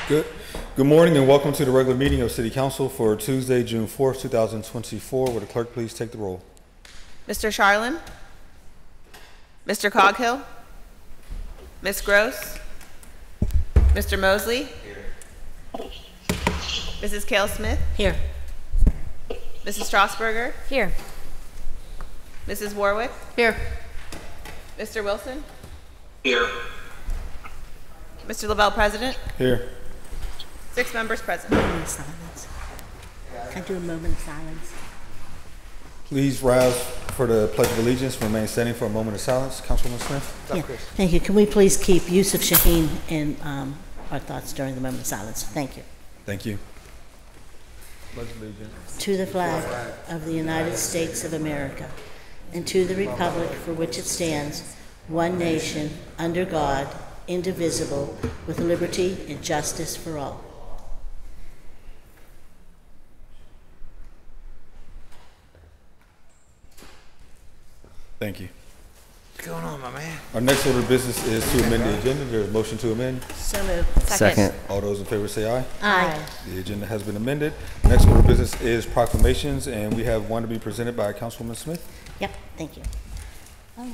Good. Good morning and welcome to the regular meeting of City Council for Tuesday, June 4th, 2024. Would the clerk please take the roll? Mr. Charlin? Mr. Coghill? Ms. Gross? Mr. Mosley? Here. Mrs. Cale Smith? Here. Mrs. Strasburger? Here. Mrs. Warwick? Here. Mr. Wilson? Here. Mr. Lavelle, President? Here. 6 members present. Moment of silence. Can I do a moment of silence? Please rise for the Pledge of Allegiance. Remain standing for a moment of silence. Councilwoman Smith. Yeah. Thank you. Can we please keep Yusuf Shaheen in our thoughts during the moment of silence? Thank you. Thank you. Pledge allegiance To the flag of the United States of America and to the republic for which it stands, one nation, under God, indivisible, with liberty and justice for all. Thank you. What's going on, my man? Our next order of business is to amend the agenda. There's a motion to amend. So moved. Second. All those in favor say aye. Aye. The agenda has been amended. Next order of business is proclamations, and we have one to be presented by Councilwoman Smith. Yep. Thank you. Okay.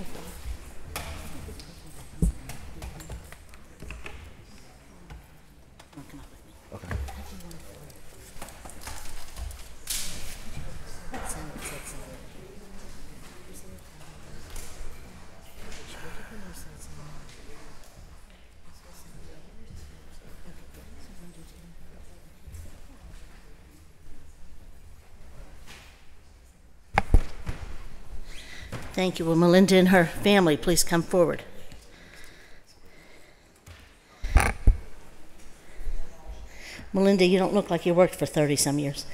Thank you. Will Melinda and her family please come forward? Melinda, you don't look like you worked for 30-some years.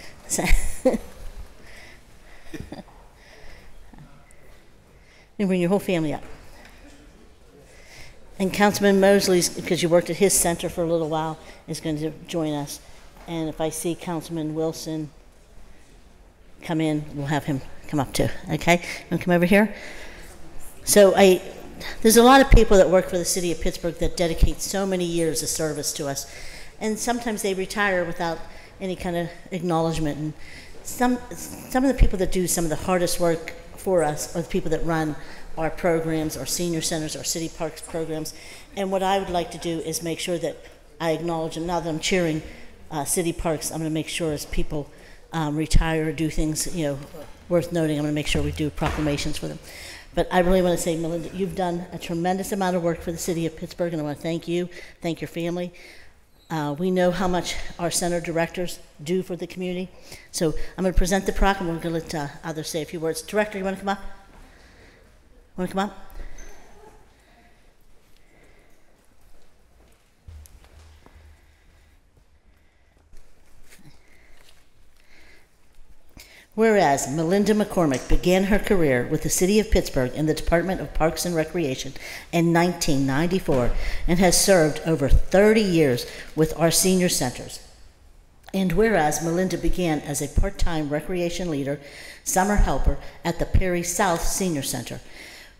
You bring your whole family up. And Councilman Mosley, because you worked at his center for a little while, is going to join us. And if I see Councilman Wilson come in, we'll have him come up too. Okay? You want to come over here? So there's a lot of people that work for the city of Pittsburgh that dedicate so many years of service to us. And sometimes they retire without any kind of acknowledgement. And some of the people that do some of the hardest work for us are the people that run our programs, our senior centers, our city parks programs. And what I would like to do is make sure that I acknowledge them. Now that I'm cheering city parks, I'm going to make sure as people retire or do things, worth noting, I'm going to make sure we do proclamations for them. But I really want to say, Melinda, you've done a tremendous amount of work for the city of Pittsburgh, and I want to thank you, thank your family. We know how much our center directors do for the community. So I'm going to present the proc, and we're going to let others say a few words. Director, you want to come up? Want to come up? Whereas Melinda McCormick began her career with the City of Pittsburgh in the Department of Parks and Recreation in 1994 and has served over 30 years with our senior centers. And whereas Melinda began as a part-time recreation leader, summer helper at the Perry South Senior Center,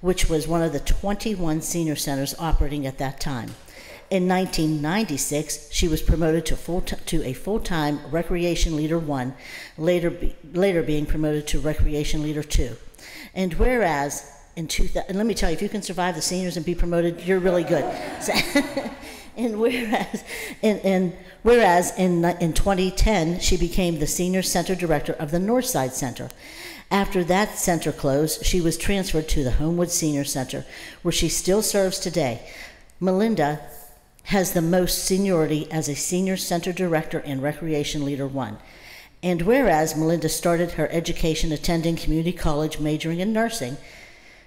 which was one of the 21 senior centers operating at that time. In 1996, she was promoted to a full-time Recreation Leader 1, later being promoted to Recreation Leader 2. And whereas in 2000, and let me tell you, if you can survive the seniors and be promoted, you're really good. And whereas in 2010, she became the Senior Center Director of the Northside Center. After that center closed, she was transferred to the Homewood Senior Center, where she still serves today. Melinda has the most seniority as a Senior Center Director and Recreation Leader 1. And whereas Melinda started her education attending community college majoring in nursing,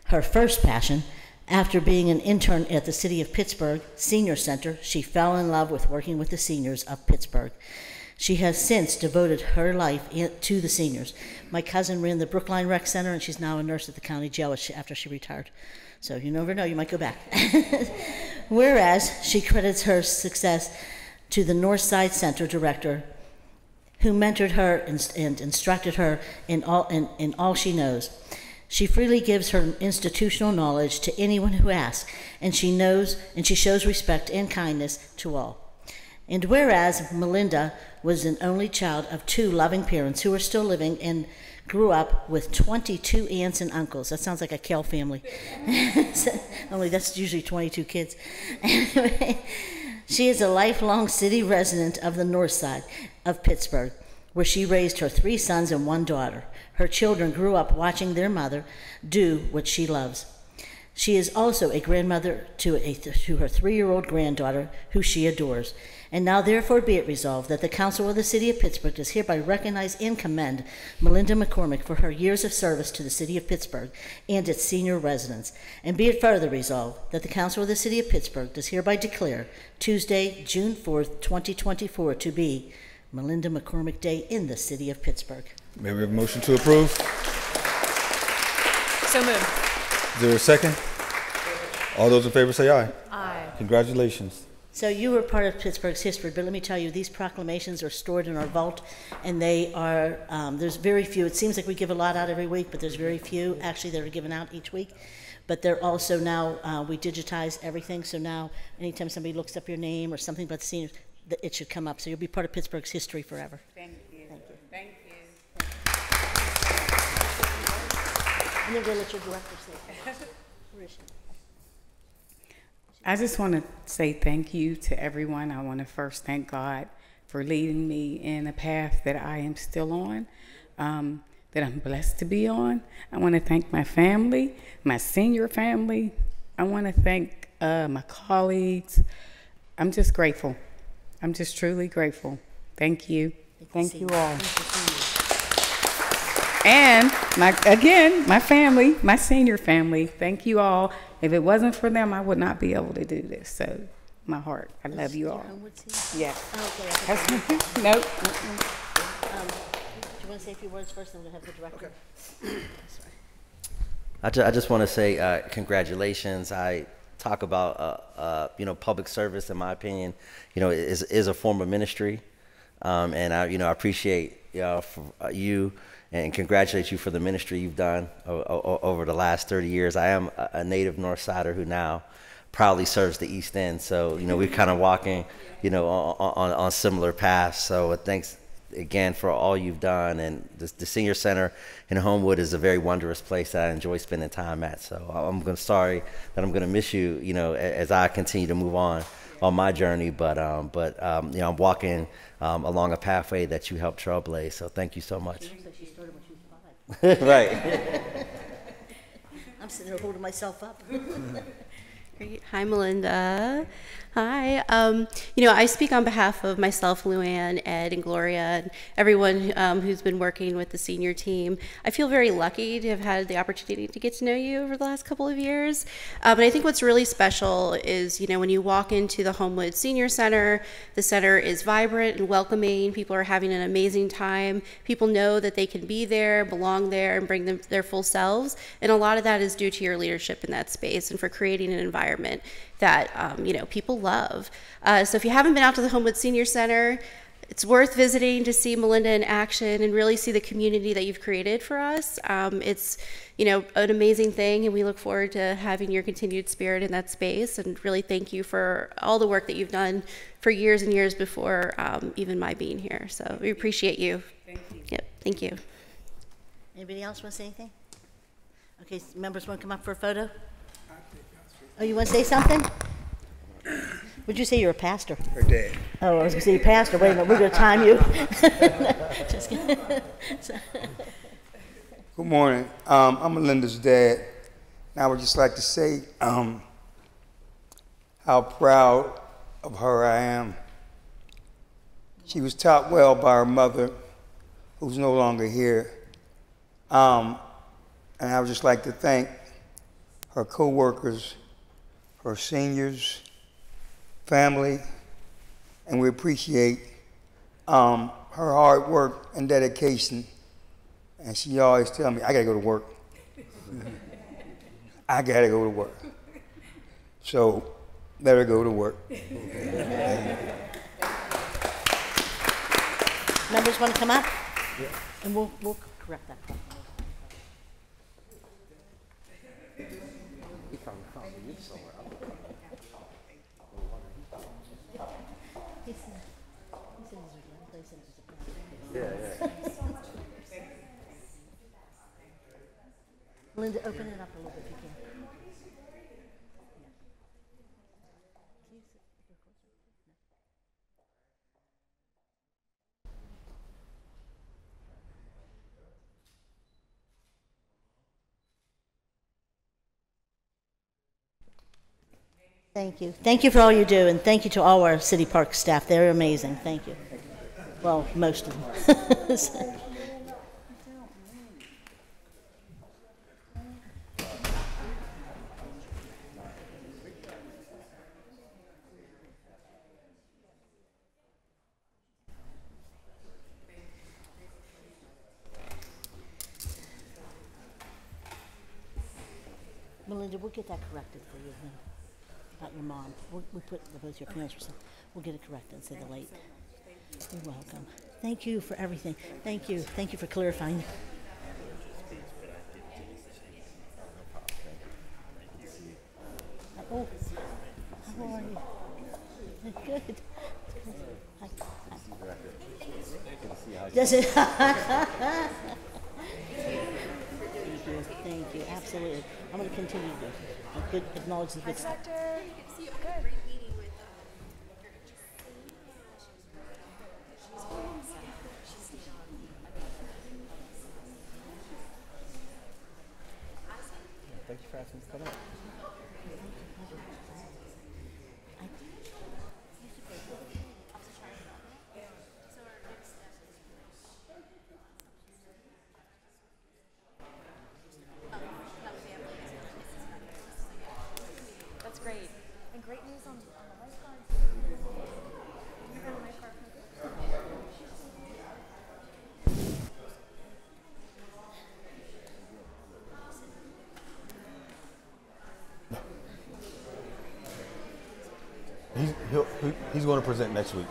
her first passion, after being an intern at the City of Pittsburgh Senior Center, she fell in love with working with the seniors of Pittsburgh. She has since devoted her life to the seniors. My cousin ran the Brookline Rec Center, and she's now a nurse at the county jail after she retired. So you never know, you might go back. Whereas she credits her success to the Northside Center director, who mentored her and instructed her in all she knows. She freely gives her institutional knowledge to anyone who asks, and she shows respect and kindness to all. And whereas Melinda was an only child of 2 loving parents who are still living and grew up with 22 aunts and uncles. That sounds like a Kell family. Only that's usually 22 kids. Anyway, she is a lifelong city resident of the north side of Pittsburgh, where she raised her 3 sons and 1 daughter. Her children grew up watching their mother do what she loves. She is also a grandmother to her 3-year-old granddaughter, who she adores. And now therefore be it resolved that the Council of the City of Pittsburgh does hereby recognize and commend Melinda McCormick for her years of service to the City of Pittsburgh and its senior residents. And be it further resolved that the Council of the City of Pittsburgh does hereby declare Tuesday, June 4th, 2024 to be Melinda McCormick Day in the City of Pittsburgh. May we have a motion to approve? So moved. Is there a second? All those in favor say aye. Aye. Congratulations. So you were part of Pittsburgh's history, but let me tell you, these proclamations are stored in our vault, and they are, there's very few. It seems like we give a lot out every week, but there's very few actually that are given out each week. But they're also now, we digitize everything, so now anytime somebody looks up your name or something about the seniors, it should come up. So you'll be part of Pittsburgh's history forever. Thank you. Thank you. And then we'll let your director say. Where is she? I just want to say thank you to everyone. I want to first thank God for leading me in a path that I am still on, that I'm blessed to be on. I want to thank my family, my senior family. I want to thank my colleagues. I'm just grateful. I'm just truly grateful. Thank you. Thank you all. And my family, my senior family, thank you all. If it wasn't for them, I would not be able to do this. So, my heart, I love you all. Yeah. Nope. Do you want to say a few words first, and we'll have the director? Okay. I just want to say congratulations. I talk about public service. In my opinion, is a form of ministry, and I appreciate for you and congratulate you for the ministry you've done over the last 30 years. I am a native North Sider who now proudly serves the East End. So, we're kind of walking, on similar paths. So thanks again for all you've done. And the Senior Center in Homewood is a very wondrous place that I enjoy spending time at. So I'm sorry that I'm going to miss you, as I continue to move on my journey. But I'm walking along a pathway that you helped trailblaze. So thank you so much. She started when she was 5. Right. I'm sitting there holding myself up. Great. Hi, Melinda. Hi. I speak on behalf of myself, Luann, Ed, and Gloria, and everyone who's been working with the senior team. I feel very lucky to have had the opportunity to get to know you over the last couple of years. But I think what's really special is, when you walk into the Homewood Senior Center, the center is vibrant and welcoming. People are having an amazing time. People know that they can be there, belong there, and bring them their full selves. And a lot of that is due to your leadership in that space and for creating an environment that people love. So if you haven't been out to the Homewood Senior Center, it's worth visiting to see Melinda in action and really see the community that you've created for us. It's an amazing thing, and we look forward to having your continued spirit in that space, and really thank you for all the work that you've done for years and years before even my being here. So we appreciate you. Thank you. Yep, thank you. Anybody else want to say anything? Okay, members want to come up for a photo? Oh, you want to say something? Would you say you're a pastor? Her dad. Oh, I was going to say pastor. Wait a minute, we're going to time you. Just kidding. Good morning. I'm Melinda's dad. And I would just like to say how proud of her I am. She was taught well by her mother, who's no longer here. And I would just like to thank her co-workers, her seniors, family, and we appreciate her hard work and dedication. And she always tell me, I gotta go to work. I gotta go to work. So let her go to work. Members want to come up? Yeah. And we'll correct that problem. Linda, open it up a little bit if you can. Thank you. Thank you for all you do, and thank you to all our city park staff. They're amazing. Thank you. Well, most of them. Melinda, we'll get that corrected for you then. About your mom. We put both your parents. We'll get it corrected and say the late. You're welcome. Thank you for everything. Thank you. Thank you for clarifying. Oh, how are you? Good. Hi. Does it? Thank you. Absolutely. I'm going to continue to acknowledge the good stuff. Thank you for asking me to come up. That's great. And great news on the lifeguard. He's going to present next week.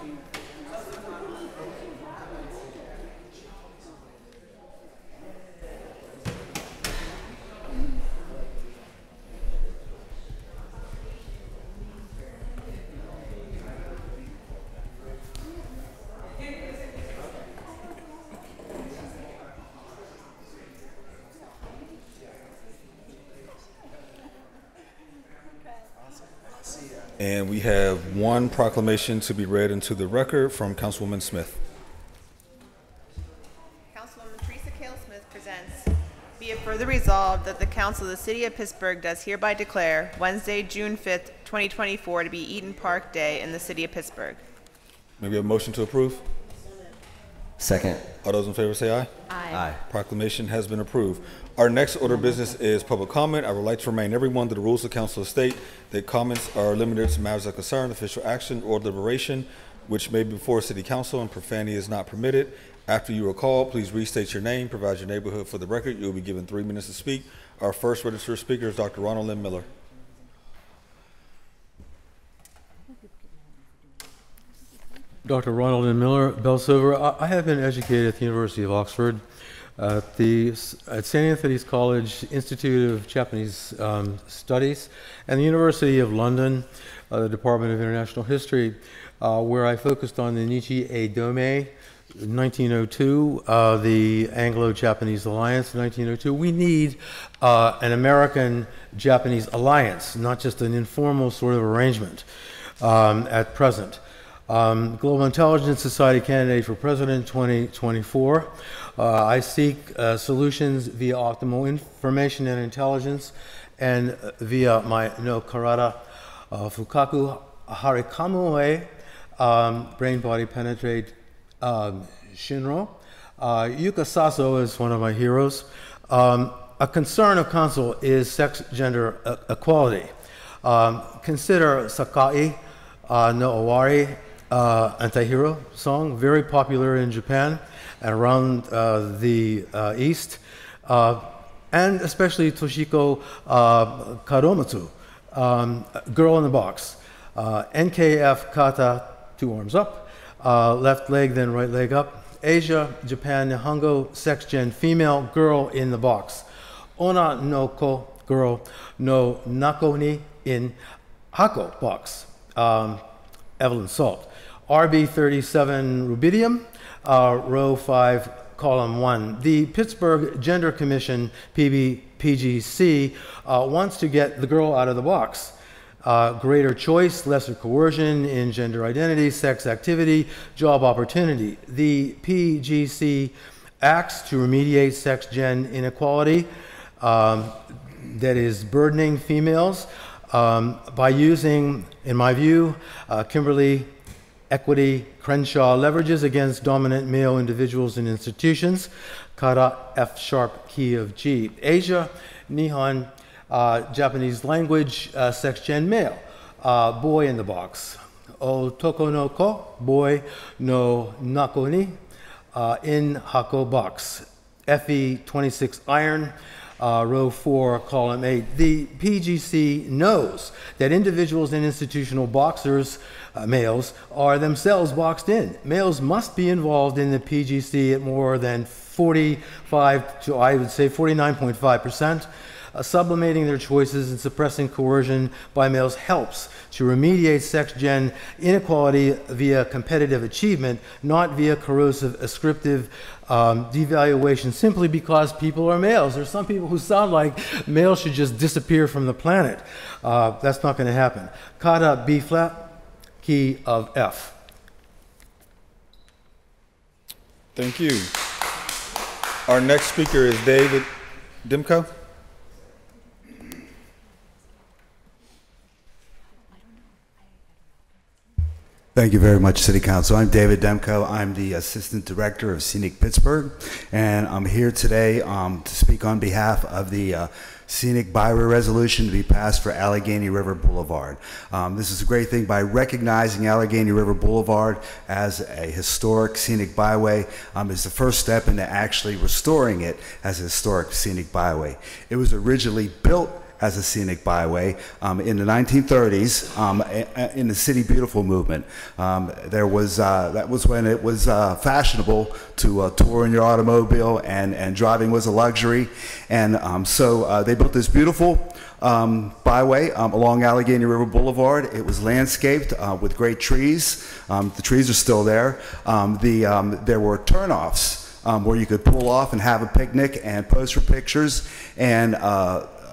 And we have one proclamation to be read into the record from Councilwoman Smith. Councilwoman Teresa Cale Smith presents, be it further resolved that the Council of the City of Pittsburgh does hereby declare Wednesday, June 5th, 2024 to be Eaton Park Day in the City of Pittsburgh. May we have a motion to approve? Second. All those in favor say aye. Aye. Proclamation has been approved. Our next order of business is public comment. I would like to remind everyone that the rules of council state that comments are limited to matters of concern, official action, or deliberation, which may be before city council, and profanity is not permitted. After you are called, please restate your name, provide your neighborhood for the record. You will be given 3 minutes to speak. Our first registered speaker is Dr. Ronald Lynn Miller. Dr. Ronald N. Miller, Belsilver. I have been educated at the University of Oxford, at St. Anthony's College Institute of Japanese Studies, and the University of London, the Department of International History, where I focused on the Nichi Eidome, 1902, the Anglo-Japanese Alliance, 1902. We need an American-Japanese alliance, not just an informal sort of arrangement at present. Global Intelligence Society candidate for President 2024. I seek solutions via optimal information and intelligence and via my no karada fukaku harikamu brain body penetrate shinro. Yuka Saso is one of my heroes. A concern of council is sex-gender equality. Consider Sakai no Owari anti-hero song, very popular in Japan and around the East, and especially Toshiko Kadomatsu, Girl in the Box. NKF kata, 2 arms up, left leg, then right leg up. Asia, Japan, Nihongo, sex gen, female, girl in the box. Ona no ko, girl, no nako ni in hako box. Evelyn Salt. RB37 rubidium, row 5, column 1. The Pittsburgh Gender Commission, PGC, wants to get the girl out of the box. Greater choice, lesser coercion in gender identity, sex activity, job opportunity. The PGC acts to remediate sex-gen inequality that is burdening females by using, in my view, Kimberly, Equity, Crenshaw leverages against dominant male individuals and institutions, kata F sharp key of G. Asia, Nihon, Japanese language, sex gen male, boy in the box. Otoko no ko, boy no nako ni, in hako box. FE 26 iron, row 4, column 8. The PGC knows that individuals in institutional boxers, males, are themselves boxed in. Males must be involved in the PGC at more than 45 to, I would say, 49.5%. Sublimating their choices and suppressing coercion by males helps to remediate sex-gen inequality via competitive achievement, not via corrosive, ascriptive devaluation, simply because people are males. There's some people who sound like males should just disappear from the planet. That's not going to happen. Kata B flat, key of F. Thank you. Our next speaker is David Demko. Thank you very much, City Council. I'm David Demko. I'm the Assistant Director of Scenic Pittsburgh, and I'm here today to speak on behalf of the Scenic Byway Resolution to be passed for Allegheny River Boulevard. This is a great thing. By recognizing Allegheny River Boulevard as a historic scenic byway, is the first step into actually restoring it as a historic scenic byway. It was originally built as a scenic byway in the 1930s in the City Beautiful movement. That was when it was fashionable to tour in your automobile, and driving was a luxury. And so they built this beautiful byway along Allegheny River Boulevard. It was landscaped with great trees. The trees are still there. There were turnoffs where you could pull off and have a picnic and pose for pictures and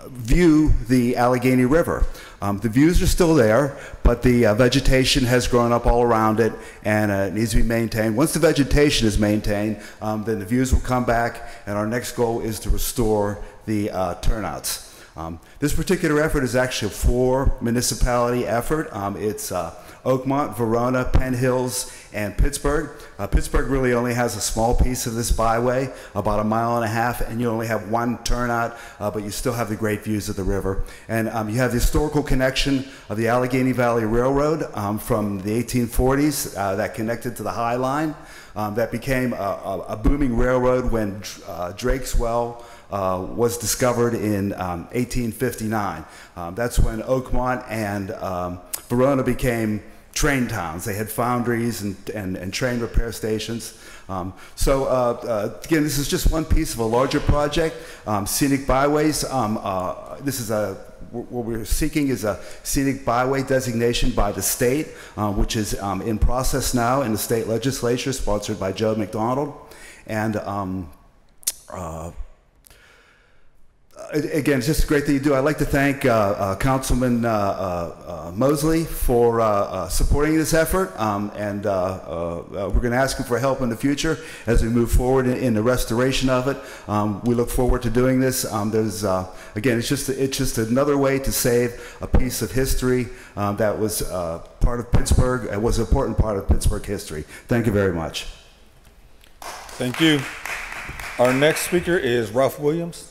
view the Allegheny River. The views are still there, but the vegetation has grown up all around it, and it needs to be maintained. Once the vegetation is maintained, then the views will come back, and our next goal is to restore the turnouts. This particular effort is actually a 4-municipality effort. It's Oakmont, Verona, Penn Hills, and Pittsburgh. Pittsburgh really only has a small piece of this byway, about 1.5 miles, and you only have one turnout, but you still have the great views of the river. And you have the historical connection of the Allegheny Valley Railroad from the 1840s that connected to the High Line. That became a booming railroad when Drake's Well was discovered in 1859. That's when Oakmont and Verona became train towns. They had foundries and train repair stations. Again, this is just one piece of a larger project. Scenic byways, this is what we're seeking is a scenic byway designation by the state, which is in process now in the state legislature, sponsored by Joe McDonald. And again, it's just a great thing to do. I'd like to thank Councilman Mosley for supporting this effort, and we're going to ask him for help in the future as we move forward in the restoration of it. We look forward to doing this. Again, it's just another way to save a piece of history that was part of Pittsburgh. It was an important part of Pittsburgh history. Thank you very much. Thank you. Our next speaker is Ralph Williams.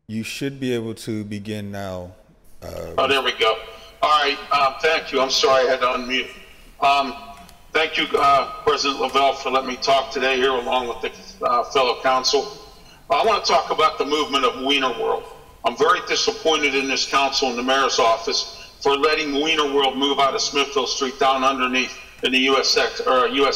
You should be able to begin now. Oh, there we go. All right, thank you. I'm sorry I had to unmute. Thank you, President Lavelle, for letting me talk today here along with the fellow council. I want to talk about the movement of Wiener World. I'm very disappointed in this council and the mayor's office for letting Wiener World move out of Smithfield Street down underneath in the US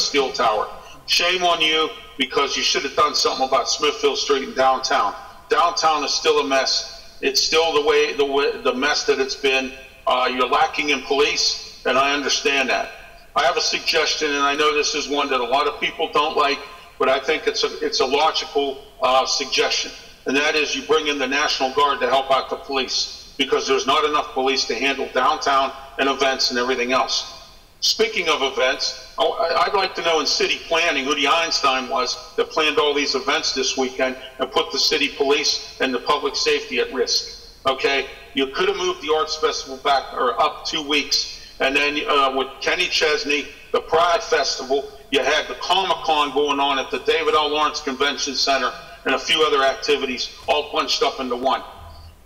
Steel Tower. Shame on you, because you should have done something about Smithfield Street and downtown. Downtown is still a mess. It's still the mess that it's been. You're lacking in police, and I understand that. I have a suggestion, and I know this is one that a lot of people don't like, but I think it's a logical suggestion, and that is you bring in the National Guard to help out the police, because there's not enough police to handle downtown and events and everything else. Speaking of events, I'd like to know in city planning who the Einstein was that planned all these events this weekend and put the city police and the public safety at risk. Okay, you could have moved the Arts Festival back or up 2 weeks. And then with Kenny Chesney, the Pride Festival, you had the Comic-Con going on at the David L. Lawrence Convention Center and a few other activities all bunched up into one.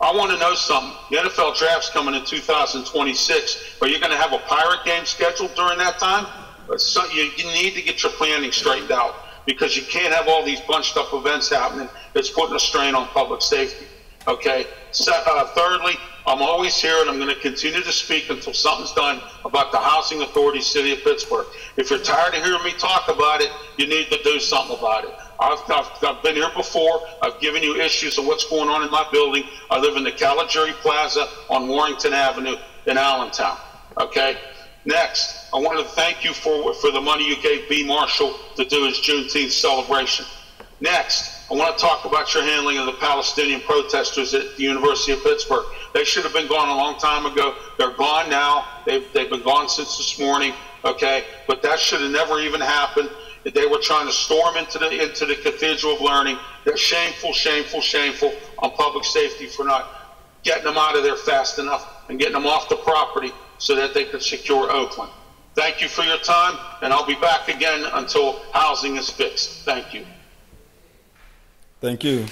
I want to know something. The NFL draft's coming in 2026. Are you going to have a Pirate game scheduled during that time? So you need to get your planning straightened out, because you can't have all these bunched up events happening. It's putting a strain on public safety. Okay. Thirdly, I'm always here, and I'm going to continue to speak until something's done about the Housing Authority, City of Pittsburgh. If you're tired of hearing me talk about it, you need to do something about it. I've been here before. I've given you issues of what's going on in my building. I live in the Caligari Plaza on Warrington Avenue in Allentown. Okay. Next, I want to thank you for the money you gave B. Marshall to do his Juneteenth celebration. Next, I want to talk about your handling of the Palestinian protesters at the University of Pittsburgh. They should have been gone a long time ago. They're gone now. They've been gone since this morning. Okay, but that should have never even happened. They were trying to storm into the Cathedral of Learning. They're shameful, shameful, shameful on public safety for not getting them out of there fast enough and getting them off the property so that they could secure Oakland. Thank you for your time, and I'll be back again until housing is fixed. Thank you. Thank you.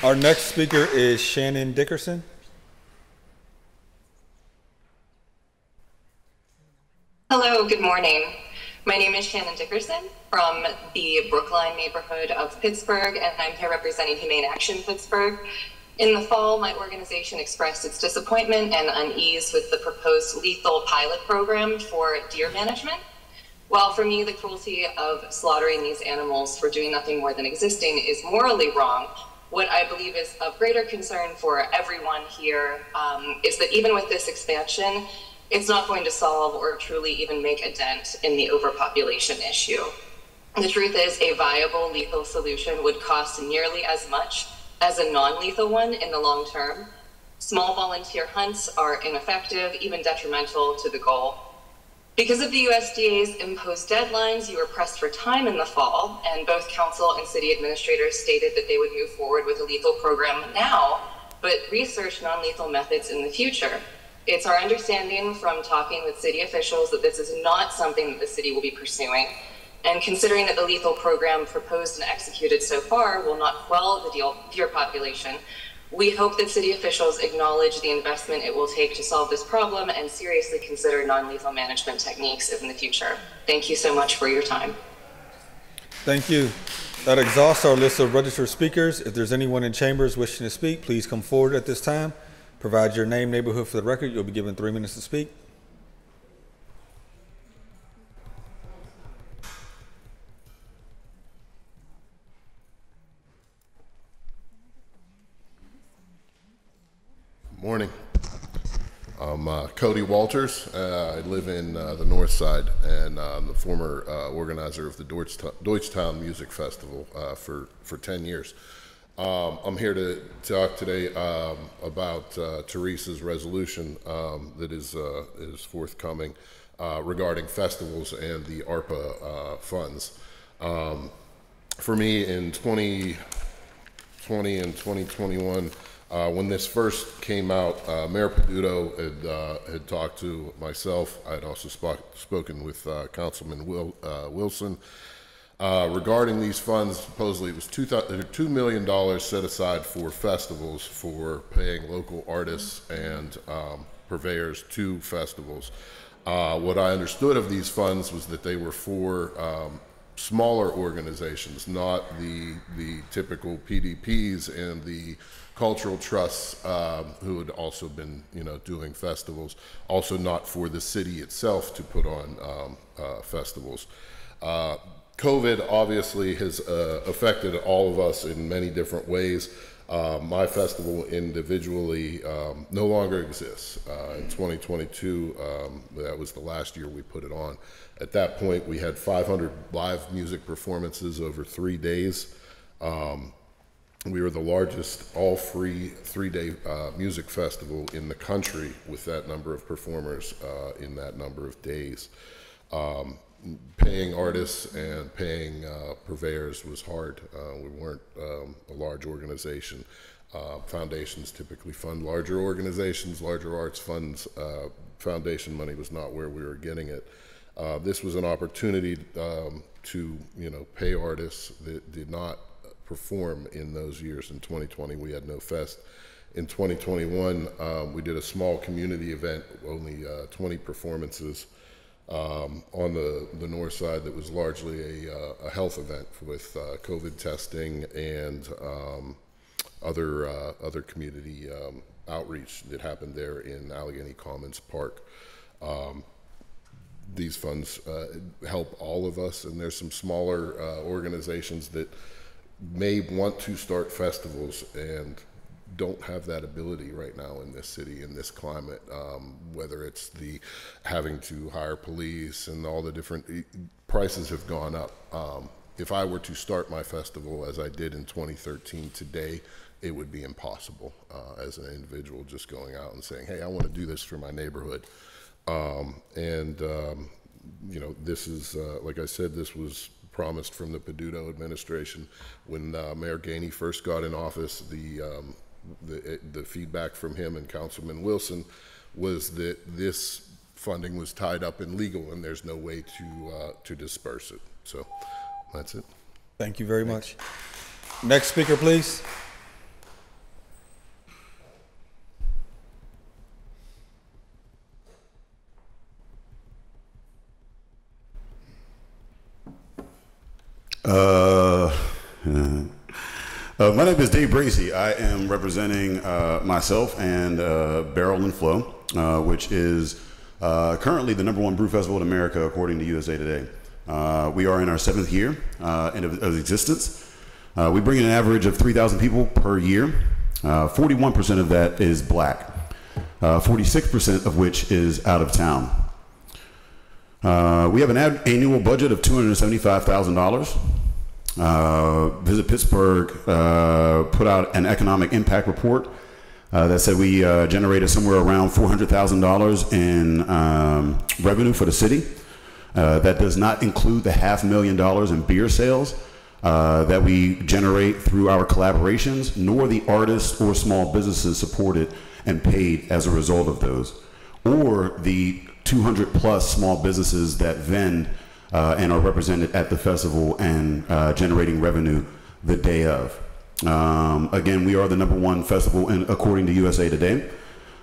Our next speaker is Shannon Dickerson. Hello, good morning. My name is Shannon Dickerson from the Brookline neighborhood of Pittsburgh, and I'm here representing Humane Action Pittsburgh. In the fall, my organization expressed its disappointment and unease with the proposed lethal pilot program for deer management. While for me, the cruelty of slaughtering these animals for doing nothing more than existing is morally wrong, what I believe is of greater concern for everyone here is that even with this expansion, it's not going to solve or truly even make a dent in the overpopulation issue. The truth is, a viable lethal solution would cost nearly as much as a non-lethal one in the long term. Small volunteer hunts are ineffective, even detrimental to the goal. Because of the USDA's imposed deadlines, you were pressed for time in the fall, and both council and city administrators stated that they would move forward with a lethal program now, but research non-lethal methods in the future. It's our understanding from talking with city officials that this is not something that the city will be pursuing. And considering that the lethal program proposed and executed so far will not quell the deer population, we hope that city officials acknowledge the investment it will take to solve this problem and seriously consider non-lethal management techniques in the future. Thank you so much for your time. Thank you. That exhausts our list of registered speakers. If there's anyone in chambers wishing to speak, please come forward at this time. Provide your name, neighborhood for the record. You'll be given 3 minutes to speak. Morning. I'm Cody Walters. I live in the north side, and I'm the former organizer of the Deutschtown Music Festival for 10 years. I'm here to talk today about Teresa's resolution that is forthcoming regarding festivals and the ARPA funds. For me, in 2020 and 2021, when this first came out, Mayor Peduto had talked to myself. I had also spoken with Councilman Wilson regarding these funds. Supposedly it was $2 million set aside for festivals for paying local artists and purveyors to festivals. What I understood of these funds was that they were for smaller organizations, not the typical PDPs and the cultural trusts who had also been, doing festivals. Also, not for the city itself to put on festivals. COVID obviously has affected all of us in many different ways. My festival individually no longer exists. In 2022, that was the last year we put it on. At that point, we had 500 live music performances over 3 days. We were the largest all-free 3-day music festival in the country with that number of performers in that number of days. Paying artists and paying purveyors was hard. We weren't a large organization. Foundations typically fund larger organizations, larger arts funds. Foundation money was not where we were getting it. This was an opportunity to pay artists that did not perform in those years. In 2020, we had no fest. In 2021, we did a small community event, only 20 performances. On the north side, that was largely a health event with COVID testing and other community outreach that happened there in Allegheny Commons Park. These funds help all of us, and there's some smaller organizations that may want to start festivals and don't have that ability right now in this city, in this climate, whether it's the having to hire police and all the different prices have gone up. If I were to start my festival as I did in 2013 today, it would be impossible as an individual just going out and saying, hey, I want to do this for my neighborhood. This is, like I said, this was promised from the Peduto administration. When Mayor Gainey first got in office, the feedback from him and Councilman Wilson was that this funding was tied up in legal and there's no way to disperse it. So that's it. Thank you very much. Next speaker, please. My name is Dave Bracy. I am representing myself and Barrel and Flow, which is currently the #1 brew festival in America according to USA Today. We are in our 7th year of existence. We bring in an average of 3,000 people per year. 41% of that is black, 46% of which is out of town. We have an annual budget of $275,000. Visit Pittsburgh put out an economic impact report that said we generated somewhere around $400,000 in revenue for the city. That does not include the $500,000 in beer sales that we generate through our collaborations, nor the artists or small businesses supported and paid as a result of those, or the 200 plus small businesses that vend and are represented at the festival and generating revenue the day of. Again, we are the #1 festival according to USA Today.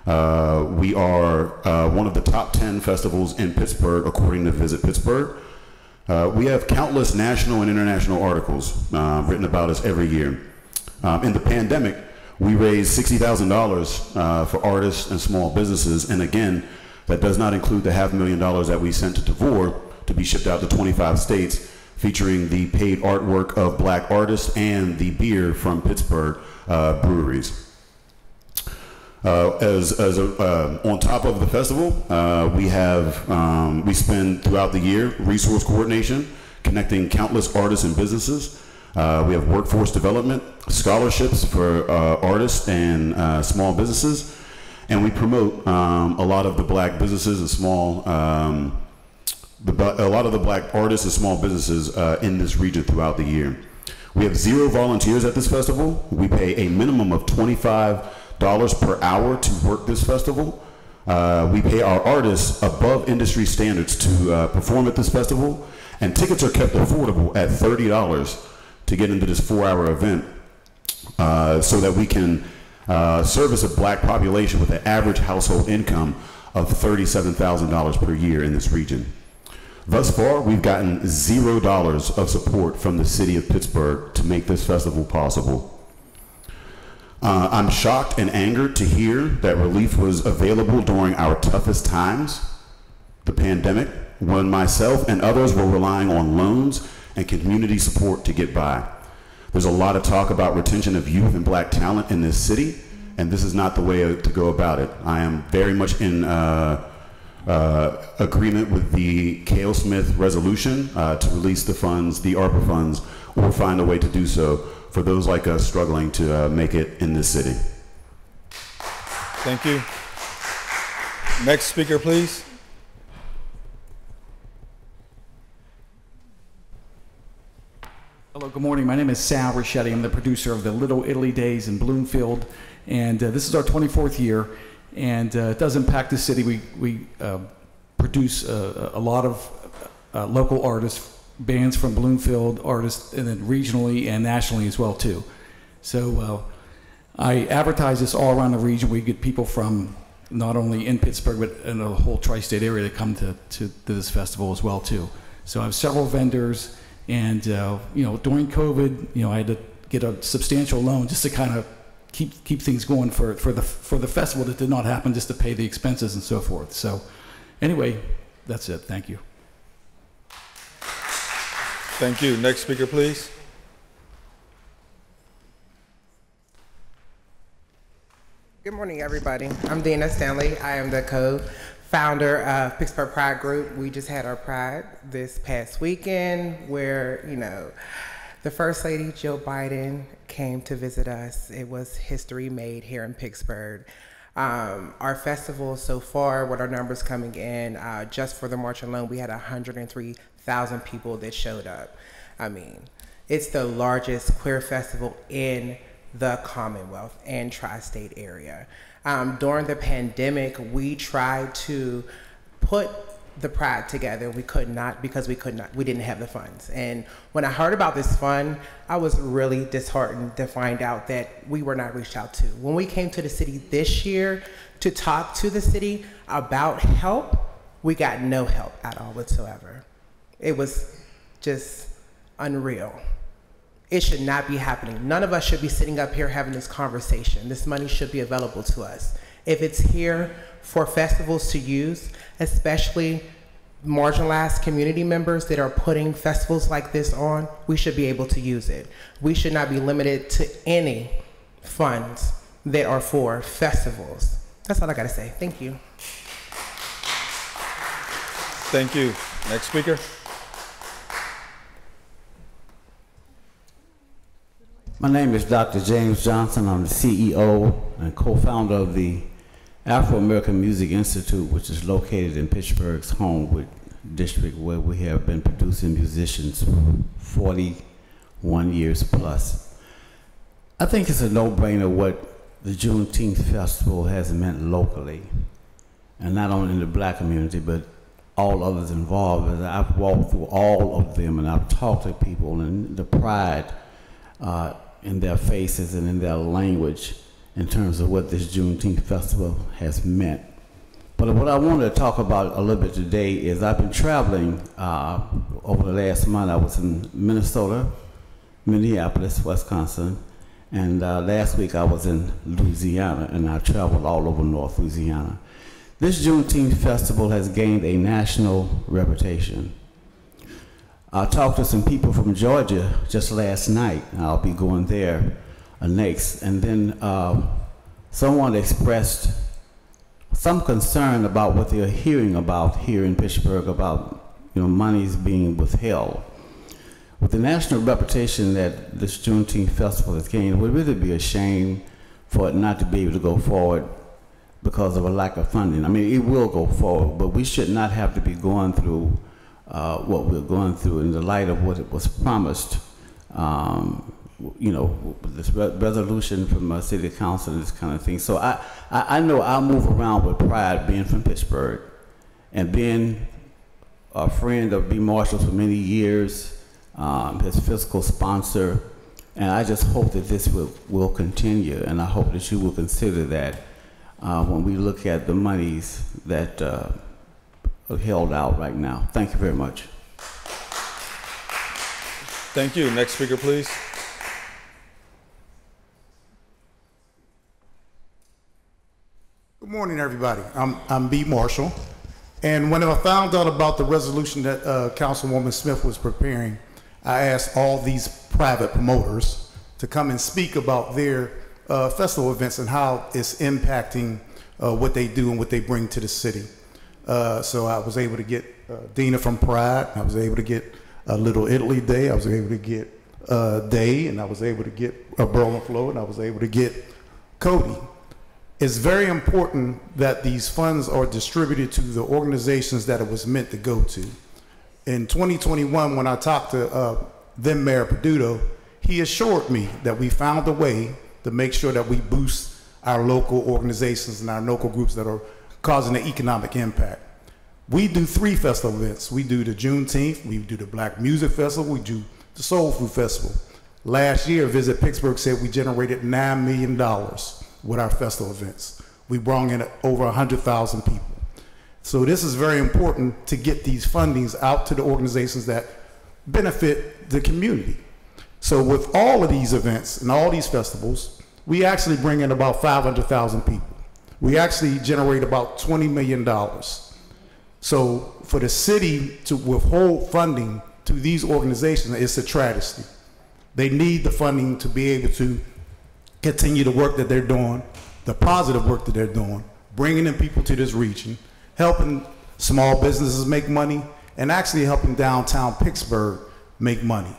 We are one of the top 10 festivals in Pittsburgh according to Visit Pittsburgh. We have countless national and international articles written about us every year. In the pandemic, we raised $60,000 for artists and small businesses, and again, that does not include the $500,000 that we sent to DeVore to be shipped out to 25 states, featuring the paid artwork of black artists and the beer from Pittsburgh breweries. On top of the festival, we spend throughout the year resource coordination, connecting countless artists and businesses. We have workforce development, scholarships for artists and small businesses, and we promote a lot of the black businesses and a lot of the black artists and small businesses in this region throughout the year. We have 0 volunteers at this festival. We pay a minimum of $25 per hour to work this festival. We pay our artists above industry standards to perform at this festival, and tickets are kept affordable at $30 to get into this 4-hour event so that we can service a black population with an average household income of $37,000 per year in this region. Thus far, we've gotten $0 of support from the city of Pittsburgh to make this festival possible. I'm shocked and angered to hear that relief was available during our toughest times, the pandemic, when myself and others were relying on loans and community support to get by. There's a lot of talk about retention of youth and black talent in this city, and this is not the way to go about it. I am very much in agreement with the Cale Smith resolution to release the funds, the ARPA funds, or find a way to do so for those like us struggling to make it in this city. Thank you. Next speaker, please. Hello, good morning. My name is Sal Richetti. I'm the producer of the Little Italy Days in Bloomfield, and this is our 24th year, and it does impact the city. We produce a lot of local artists, bands from Bloomfield, artists, and then regionally and nationally as well too. So I advertise this all around the region. We get people from not only in Pittsburgh but in the whole tri-state area that come to this festival as well too. So I have several vendors. And you know, during COVID, you know, I had to get a substantial loan just to kind of keep things going for the festival that did not happen, just to pay the expenses and so forth. So, anyway, that's it. Thank you. Thank you. Next speaker, please. Good morning, everybody. I'm Dana Stanley. I am the co-founder of Pittsburgh Pride Group. We just had our Pride this past weekend where, you know, the First Lady, Jill Biden, came to visit us. It was history made here in Pittsburgh. Our festival so far, with our numbers coming in, just for the march alone, we had 103,000 people that showed up. I mean, it's the largest queer festival in the Commonwealth and tri-state area. During the pandemic, we tried to put the Pride together. We could not because we didn't have the funds. And when I heard about this fund, I was really disheartened to find out that we were not reached out to. When we came to the city this year to talk to the city about help, we got no help at all whatsoever. It was just unreal. It should not be happening. None of us should be sitting up here having this conversation. This money should be available to us. If it's here for festivals to use, especially marginalized community members that are putting festivals like this on, we should be able to use it. We should not be limited to any funds that are for festivals. That's all I gotta say. Thank you. Thank you. Next speaker. My name is Dr. James Johnson. I'm the CEO and co-founder of the Afro-American Music Institute, which is located in Pittsburgh's Homewood district, where we have been producing musicians for 41 years plus. I think it's a no-brainer what the Juneteenth Festival has meant locally, and not only in the black community, but all others involved. As I've walked through all of them, and I've talked to people, and the pride in their faces and in their language in terms of what this Juneteenth Festival has meant. But what I wanted to talk about a little bit today is I've been traveling over the last month. I was in Minnesota, Minneapolis, Wisconsin, and last week I was in Louisiana, and I traveled all over North Louisiana. This Juneteenth Festival has gained a national reputation. I talked to some people from Georgia just last night. I'll be going there next. And then someone expressed some concern about what they're hearing about here in Pittsburgh about, you know, monies being withheld. With the national reputation that this Juneteenth Festival has gained, it would really be a shame for it not to be able to go forward because of a lack of funding. I mean, it will go forward, but we should not have to be going through what we're going through in the light of what it was promised, you know, this resolution from City Council and this kind of thing. So I know I'll move around with pride being from Pittsburgh and being a friend of B. Marshall's for many years, his fiscal sponsor, and I just hope that this will continue, and I hope that you will consider that when we look at the monies that are held out right now. Thank you very much. Thank you. Next speaker, please. Good morning, everybody. I'm B. Marshall. And when I found out about the resolution that Councilwoman Smith was preparing, I asked all these private promoters to come and speak about their festival events and how it's impacting what they do and what they bring to the city. So I was able to get Dina from Pride. I was able to get Little Italy Day. I was able to get Day, and I was able to get Berlin Flow, and I was able to get Cody. It's very important that these funds are distributed to the organizations that it was meant to go to. In 2021, when I talked to then Mayor Peduto, he assured me that we found a way to make sure that we boost our local organizations and our local groups that are causing an economic impact. We do 3 festival events. We do the Juneteenth, we do the Black Music Festival, we do the Soul Food Festival. Last year, Visit Pittsburgh said we generated $9 million with our festival events. We brought in over 100,000 people. So this is very important to get these fundings out to the organizations that benefit the community. So with all of these events and all these festivals, we actually bring in about 500,000 people. We actually generate about $20 million. So for the city to withhold funding to these organizations, it's a travesty. They need the funding to be able to continue the work that they're doing, the positive work that they're doing, bringing in people to this region, helping small businesses make money, and actually helping downtown Pittsburgh make money.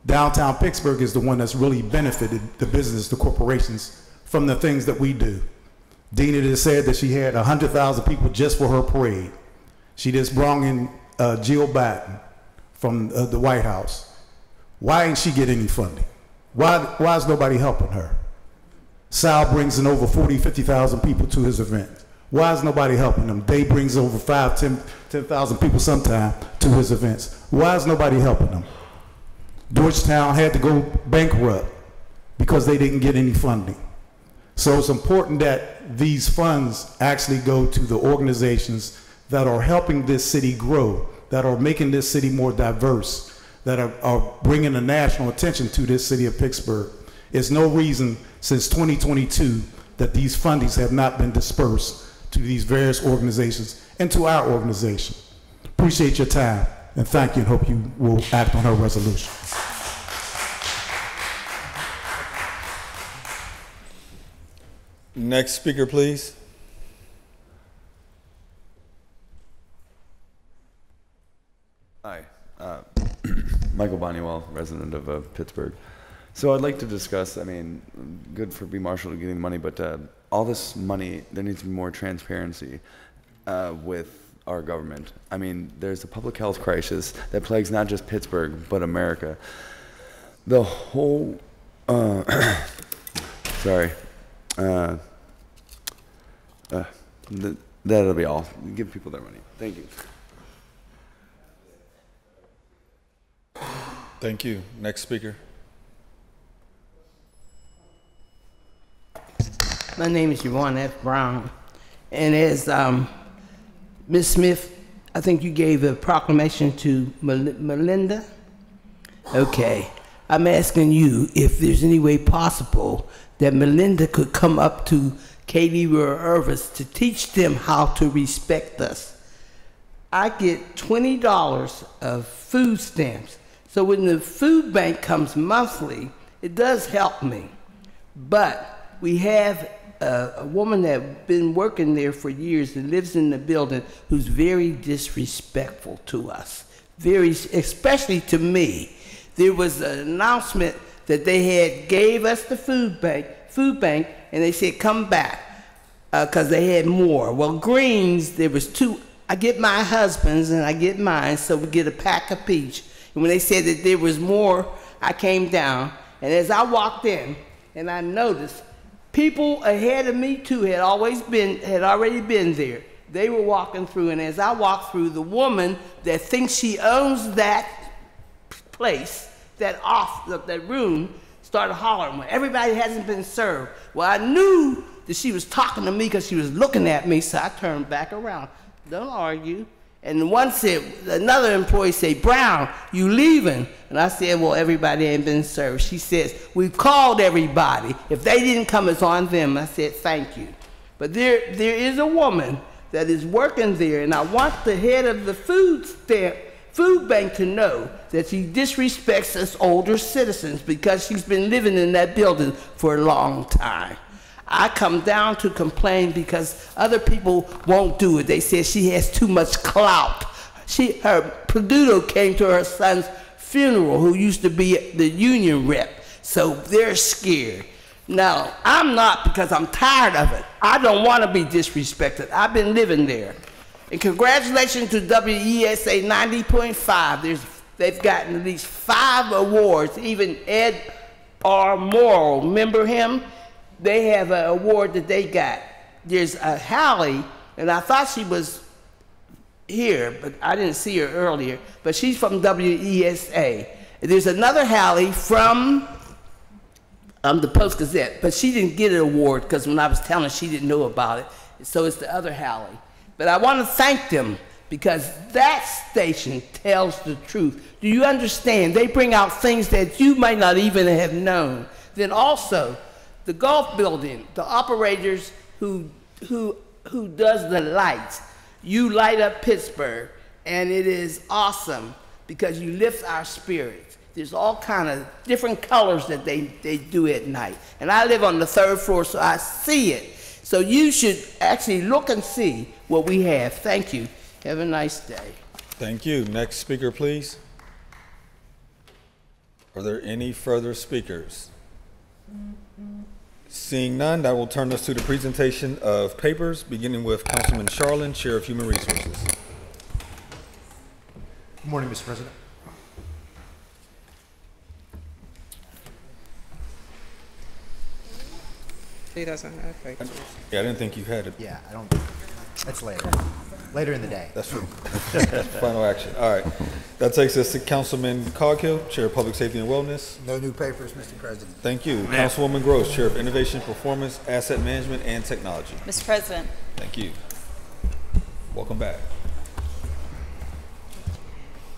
Downtown Pittsburgh is the one that's really benefited the business, the corporations, from the things that we do. Dina just said that she had 100,000 people just for her parade. She just brought in Jill Batten from the White House. Why ain't she get any funding? Why is nobody helping her? Sal brings in over 40, 50,000 people to his event. Why is nobody helping them? Day brings over 10,000 people sometime to his events. Why is nobody helping them? Georgetown had to go bankrupt because they didn't get any funding. So it's important that these funds actually go to the organizations that are helping this city grow, that are making this city more diverse, that are bringing the national attention to this city of Pittsburgh. There's no reason since 2022 that these fundings have not been dispersed to these various organizations and to our organization. Appreciate your time, and thank you, and hope you will act on her resolution. Next speaker, please. Hi, Michael Bonnewell, resident of Pittsburgh. So I'd like to discuss, I mean, good for B. Marshall getting money, but all this money, there needs to be more transparency with our government. I mean, there's a public health crisis that plagues not just Pittsburgh, but America. The whole, sorry, that'll be all. Give people their money. Thank you. Thank you. Next speaker. My name is Yvonne F. Brown, and as Ms. Smith, I think you gave a proclamation to Melinda. Okay, I'm asking you if there's any way possible that Melinda could come up to Katie Irvis to teach them how to respect us. I get $20 of food stamps, so when the food bank comes monthly, it does help me. But we have a woman that's been working there for years and lives in the building who's very disrespectful to us, especially to me. There was an announcement that they had gave us the food bank, and they said come back because they had more. Well, greens, there was 2. I get my husband's and I get mine, so we get a pack of each. And when they said that there was more, I came down, and as I walked in, and I noticed people ahead of me too had already been there. They were walking through, and as I walked through, the woman that thinks she owns that place, that room, started hollering. Well, everybody hasn't been served. Well, I knew that she was talking to me because she was looking at me, so I turned back around. Don't argue. And one said, another employee said, Brown, you leaving? And I said, well, everybody ain't been served. She says, we've called everybody. If they didn't come, it's on them. I said, thank you. But there is a woman that is working there, and I want the head of the food bank to know that she disrespects us older citizens because she's been living in that building for a long time. I come down to complain because other people won't do it. They said she has too much clout. Her Peduto came to her son's funeral, who used to be the union rep, so they're scared. Now, I'm not, because I'm tired of it. I don't want to be disrespected. I've been living there. And congratulations to WESA 90.5. They've gotten at least 5 awards. Even Ed R. Morrow, remember him? They have an award that they got. There's a Hallie, and I thought she was here, but I didn't see her earlier, but she's from WESA. There's another Hallie from the Post-Gazette, but she didn't get an award because when I was telling her, she didn't know about it. So it's the other Hallie. But I want to thank them because that station tells the truth. Do you understand? They bring out things that you might not even have known. Then also, the golf building, the operators who does the lights, you light up Pittsburgh, and it is awesome because you lift our spirits. There's all kind of different colors that they do at night. And I live on the 3rd floor, so I see it. So you should actually look and see what we have. Thank you. Have a nice day. Thank you. Next speaker, please. Are there any further speakers? Seeing none, that will turn us to the presentation of papers, beginning with Councilman Charlin, Chair of Human Resources. Good morning, Mr. President. He doesn't have papers. Yeah, I didn't think you had it. Yeah, I don't. That's later. Later in the day. That's true. Final action. All right. That takes us to Councilman Coghill, Chair of Public Safety and Wellness. No new papers, Mr. President. Thank you. Councilwoman Gross, Chair of Innovation, Performance, Asset Management, and Technology. Mr. President. Thank you. Welcome back.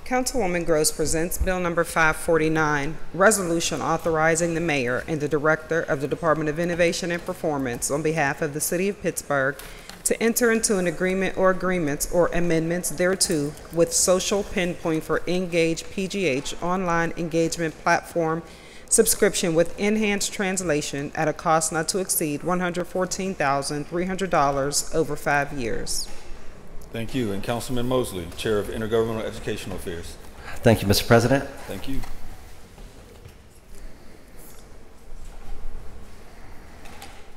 Councilwoman Gross presents Bill number 549, resolution authorizing the mayor and the director of the Department of Innovation and Performance on behalf of the city of Pittsburgh to enter into an agreement or agreements or amendments thereto with Social Pinpoint for Engage PGH online engagement platform subscription with enhanced translation at a cost not to exceed $114,300 over 5 years. Thank you. And Councilman Mosley, Chair of Intergovernmental Educational Affairs. Thank you, Mr. President. Thank you.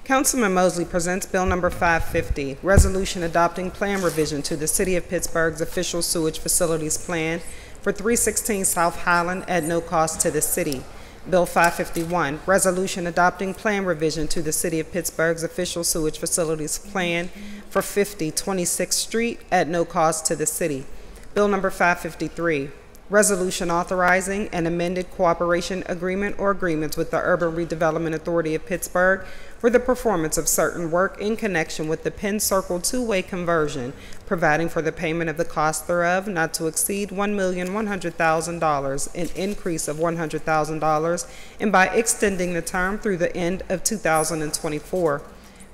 Councilman Mosley presents Bill number 550, resolution adopting plan revision to the City of Pittsburgh's official sewage facilities plan for 316 South Highland at no cost to the city. Bill 551, resolution adopting plan revision to the City of Pittsburgh's official sewage facilities plan for 50 26th Street at no cost to the city. Bill number 553, resolution authorizing an amended cooperation agreement or agreements with the Urban Redevelopment Authority of Pittsburgh for the performance of certain work in connection with the Penn Circle two-way conversion, providing for the payment of the cost thereof not to exceed $1,100,000, an increase of $100,000, and by extending the term through the end of 2024.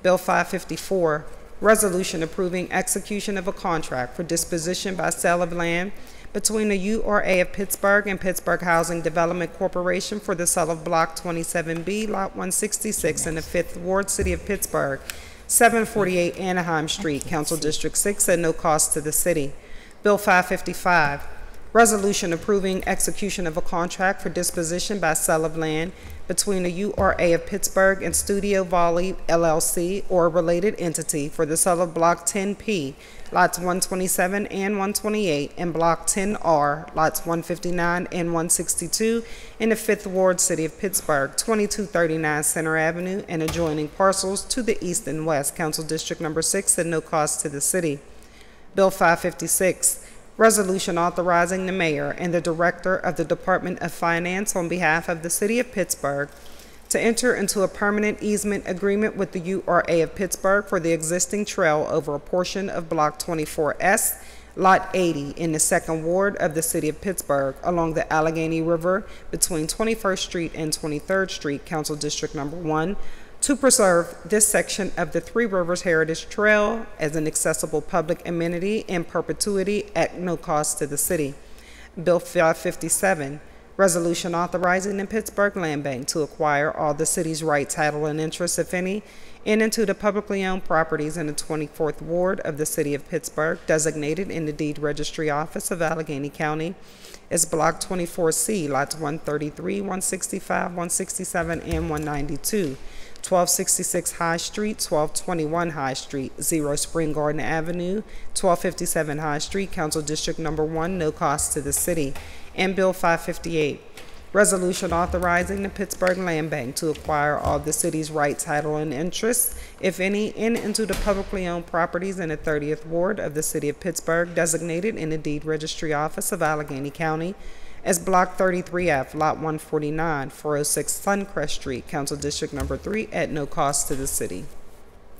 Bill 554, resolution approving execution of a contract for disposition by sale of land between the URA of Pittsburgh and Pittsburgh Housing Development Corporation for the sale of Block 27B, Lot 166 in the 5th Ward, City of Pittsburgh, 748 Anaheim Street, Council District 6 at no cost to the city. Bill 555, resolution approving execution of a contract for disposition by sale of land between the URA of Pittsburgh and Studio Volley LLC or a related entity for the sale of Block 10P, lots 127 and 128, and Block 10R, lots 159 and 162 in the 5th Ward, City of Pittsburgh, 2239 Center Avenue, and adjoining parcels to the east and west, Council District Number 6 at no cost to the city. Bill 556, resolution authorizing the mayor and the director of the Department of Finance on behalf of the City of Pittsburgh to enter into a permanent easement agreement with the URA of Pittsburgh for the existing trail over a portion of Block 24S, Lot 80 in the 2nd Ward of the City of Pittsburgh along the Allegheny River between 21st Street and 23rd Street, Council District Number 1, to preserve this section of the Three Rivers Heritage Trail as an accessible public amenity in perpetuity at no cost to the city. Bill 557, resolution authorizing the Pittsburgh Land Bank to acquire all the city's right, title, and interest, if any, in and to the publicly owned properties in the 24th Ward of the City of Pittsburgh, designated in the Deed Registry Office of Allegheny County as Block 24C, Lots 133, 165, 167, and 192. 1266 High Street, 1221 High Street, 0 Spring Garden Avenue, 1257 High Street, Council District Number 1, no cost to the city. And Bill 558, resolution authorizing the Pittsburgh Land Bank to acquire all the city's right, title, and interests, if any, in and to the publicly owned properties in the 30th Ward of the City of Pittsburgh, designated in the Deed Registry Office of Allegheny County as Block 33F, Lot 149, 406 Suncrest Street, Council District Number 3, at no cost to the city.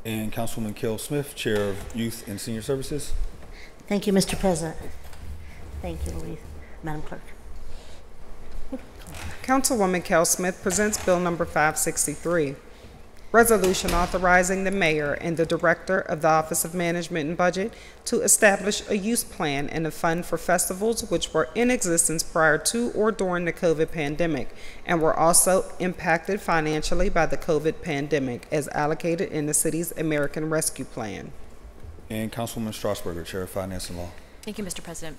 And Councilwoman Kell Smith, Chair of Youth and Senior Services. Thank you, Mr. President. Thank you, Louise. Madam Clerk. Councilwoman Kell Smith presents Bill number 563. Resolution authorizing the mayor and the director of the Office of Management and Budget to establish a use plan and a fund for festivals which were in existence prior to or during the COVID pandemic and were also impacted financially by the COVID pandemic as allocated in the city's American Rescue Plan. And Councilwoman Strasburger, Chair of Finance and Law. Thank you, Mr. President.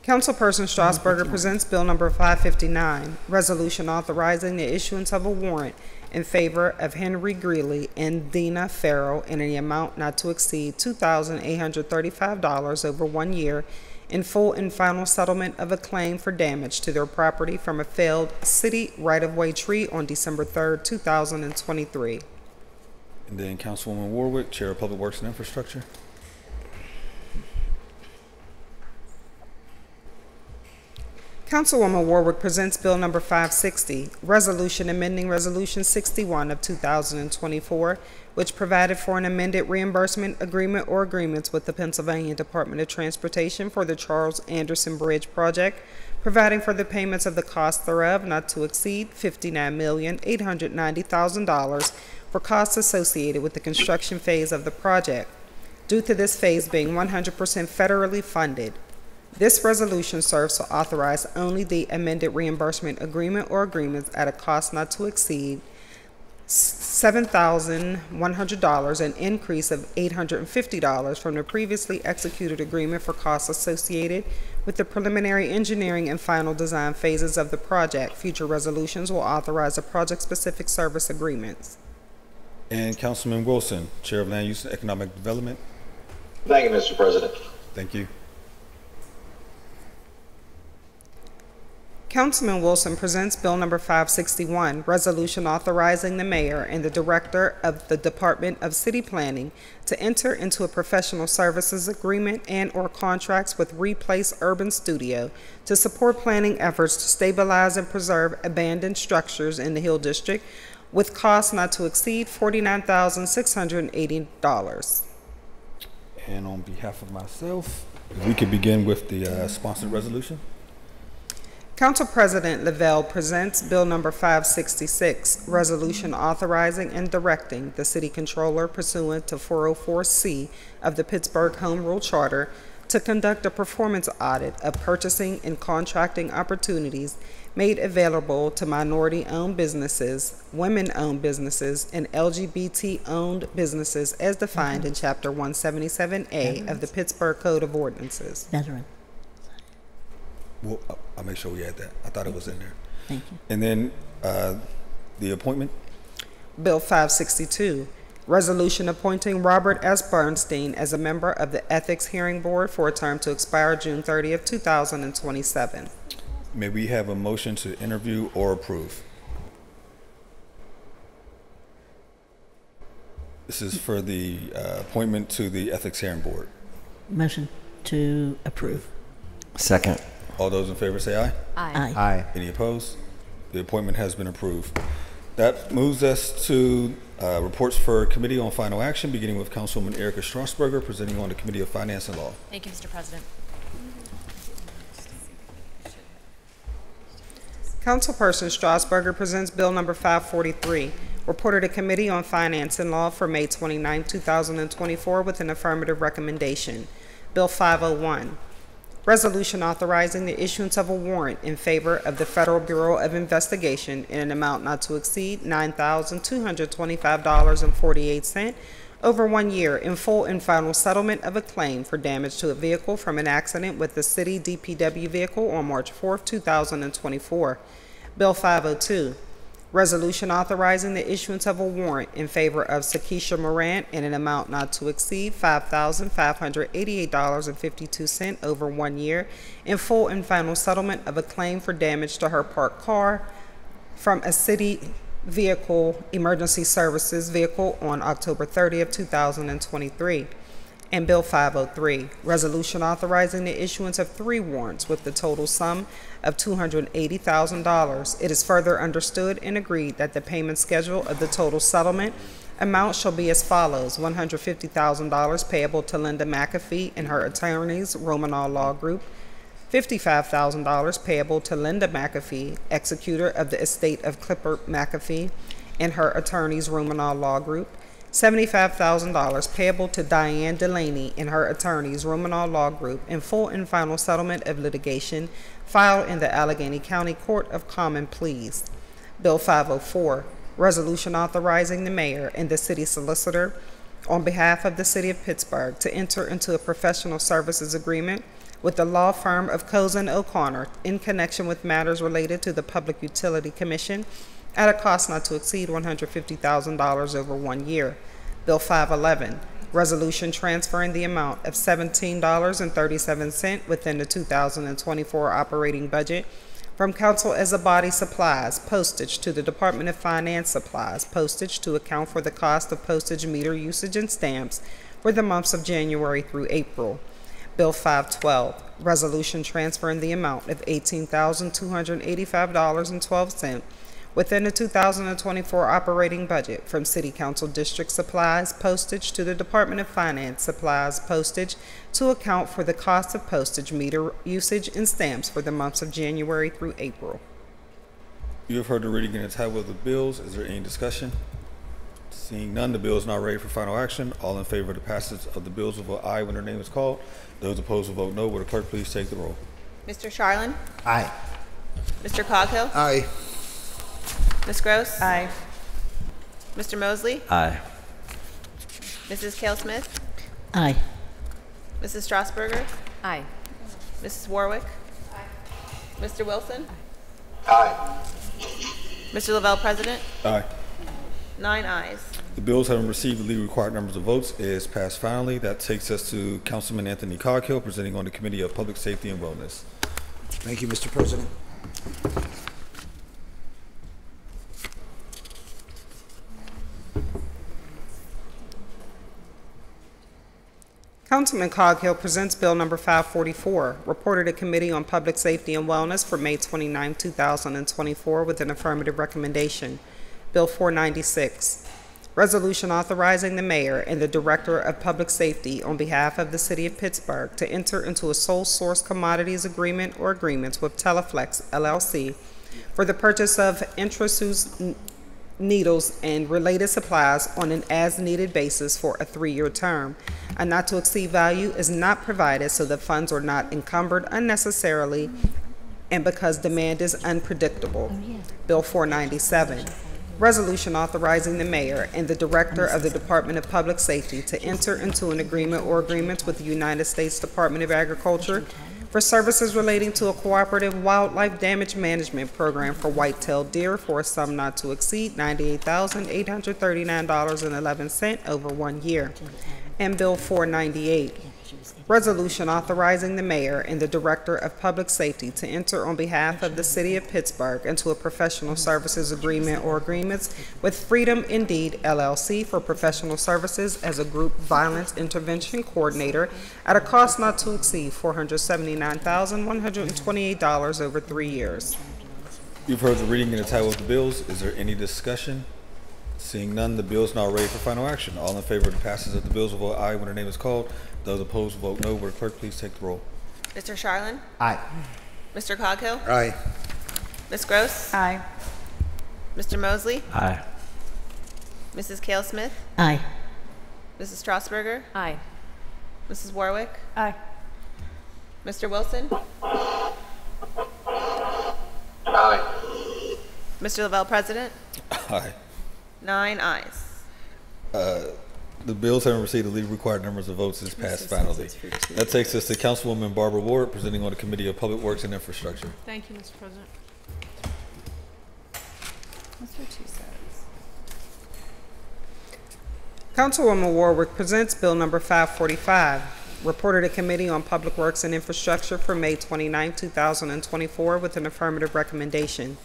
Councilperson Strasburger presents Bill number 559, resolution authorizing the issuance of a warrant in favor of Henry Greeley and Dina Farrell in an amount not to exceed $2,835 over 1 year in full and final settlement of a claim for damage to their property from a failed city right-of-way tree on December 3rd, 2023. And then Councilwoman Warwick, Chair of Public Works and Infrastructure. Councilwoman Warwick presents Bill number 560, resolution amending Resolution 61 of 2024, which provided for an amended reimbursement agreement or agreements with the Pennsylvania Department of Transportation for the Charles Anderson Bridge project, providing for the payments of the cost thereof not to exceed $59,890,000 for costs associated with the construction phase of the project, due to this phase being 100% federally funded. This resolution serves to authorize only the amended reimbursement agreement or agreements at a cost not to exceed $7,100, an increase of $850 from the previously executed agreement for costs associated with the preliminary engineering and final design phases of the project. Future resolutions will authorize the project-specific service agreements. And Councilman Wilson, Chair of Land Use and Economic Development. Thank you, Mr. President. Thank you. Councilman Wilson presents Bill number 561, resolution authorizing the mayor and the director of the Department of City Planning to enter into a professional services agreement and or contracts with Replace Urban Studio to support planning efforts to stabilize and preserve abandoned structures in the Hill District with costs not to exceed $49,680. And on behalf of myself, we could begin with the sponsored resolution. Council President Lavelle presents Bill number 566, resolution authorizing and directing the city controller pursuant to 404C of the Pittsburgh Home Rule Charter to conduct a performance audit of purchasing and contracting opportunities made available to minority-owned businesses, women-owned businesses, and LGBT-owned businesses as defined in Chapter 177A of the Pittsburgh Code of Ordinances. Veteran. Well, I'll make sure we add that. I thought it was in there. Thank you. And then the appointment. Bill 562, resolution appointing Robert S. Bernstein as a member of the Ethics Hearing Board for a term to expire June 30th, 2027. May we have a motion to interview or approve? This is for the appointment to the Ethics Hearing Board. Motion to approve. Second. All those in favor say aye. Aye. Aye. Any opposed? The appointment has been approved. That moves us to reports for Committee on Final Action, beginning with Councilwoman Erica Strasburger, presenting on the Committee of Finance and Law. Thank you, Mr. President. Councilperson Strasburger presents Bill number 543, reported to Committee on Finance and Law for May 29, 2024, with an affirmative recommendation. Bill 501, resolution authorizing the issuance of a warrant in favor of the Federal Bureau of Investigation in an amount not to exceed $9,225.48 over 1 year in full and final settlement of a claim for damage to a vehicle from an accident with the city DPW vehicle on March 4, 2024. Bill 502, resolution authorizing the issuance of a warrant in favor of Sakisha Morant in an amount not to exceed $5,588.52 over 1 year in full and final settlement of a claim for damage to her parked car from a city vehicle emergency services vehicle on October 30th, 2023. And Bill 503, resolution authorizing the issuance of 3 warrants with the total sum of $280,000. It is further understood and agreed that the payment schedule of the total settlement amount shall be as follows: $150,000 payable to Linda McAfee and her attorneys, Romanow Law Group; $55,000 payable to Linda McAfee, executor of the estate of Clipper McAfee and her attorneys, Romanow Law Group; $75,000 payable to Diane Delaney and her attorneys, Romanow Law Group, in full and final settlement of litigation filed in the Allegheny County Court of Common Pleas. Bill 504, resolution authorizing the mayor and the city solicitor on behalf of the city of Pittsburgh to enter into a professional services agreement with the law firm of Cozen O'Connor in connection with matters related to the Public Utility Commission at a cost not to exceed $150,000 over 1 year. Bill 511, resolution transferring the amount of $17.37 within the 2024 operating budget from Council as a Body supplies, postage, to the Department of Finance supplies, postage, to account for the cost of postage meter usage and stamps for the months of January through April. Bill 512, resolution transferring the amount of $18,285.12 within the 2024 operating budget from City Council District supplies, postage, to the Department of Finance supplies, postage, to account for the cost of postage meter usage and stamps for the months of January through April. You have heard the reading in the title of the bills. Is there any discussion? Seeing none, the bill is now ready for final action. All in favor of the passage of the bills will vote aye when their name is called. Those opposed will vote no. Will the clerk please take the roll? Mr. Charlin? Aye. Mr. Coghill? Aye. Ms. Gross? Aye. Mr. Mosley? Aye. Mrs. Cale Smith? Aye. Mrs. Strasburger? Aye. Mrs. Warwick? Aye. Mr. Wilson? Aye. Mr. Lavelle, President? Aye. 9 ayes. The bills having received the legally required numbers of votes is passed finally. That takes us to Councilman Anthony Coghill, presenting on the Committee of Public Safety and Wellness. Thank you, Mr. President. Councilman Coghill presents Bill number 544, reported to Committee on Public Safety and Wellness for May 29, 2024, with an affirmative recommendation. Bill 496, resolution authorizing the mayor and the director of public safety on behalf of the city of Pittsburgh to enter into a sole source commodities agreement or agreements with Teleflex LLC for the purchase of intravenous needles and related supplies on an as-needed basis for a 3-year term. A not-to-exceed value is not provided so that funds are not encumbered unnecessarily and because demand is unpredictable. Bill 497, resolution authorizing the mayor and the director of the Department of Public Safety to enter into an agreement or agreements with the United States Department of Agriculture for services relating to a cooperative wildlife damage management program for white-tailed deer for a sum not to exceed $98,839.11 over 1 year. And Bill 498, Resolution authorizing the mayor and the director of public safety to enter on behalf of the city of Pittsburgh into a professional services agreement or agreements with Freedom Indeed LLC for professional services as a group violence intervention coordinator at a cost not to exceed $479,128 over 3 years. You've heard the reading and the title of the bills. Is there any discussion? Seeing none, the bill is now ready for final action. All in favor of the passage of the bills will vote aye when their name is called. Those opposed will vote no. Will the clerk please take the roll? Mr. Charlin? Aye. Mr. Coghill? Aye. Ms. Gross? Aye. Mr. Mosley? Aye. Mrs. Cale Smith? Aye. Mrs. Strasburger? Aye. Mrs. Warwick? Aye. Mr. Wilson? Aye. Mr. Lavelle, President? Aye. 9 ayes. The bills having received the legal required numbers of votes is passed finally. That takes us to Councilwoman Barbara Ward, presenting on the Committee of Public Works and Infrastructure. Thank you, Mr. President. What's your 2 cents? Councilwoman Warwick presents Bill number 545, reported to Committee on Public Works and Infrastructure for May 29, 2024, with an affirmative recommendation.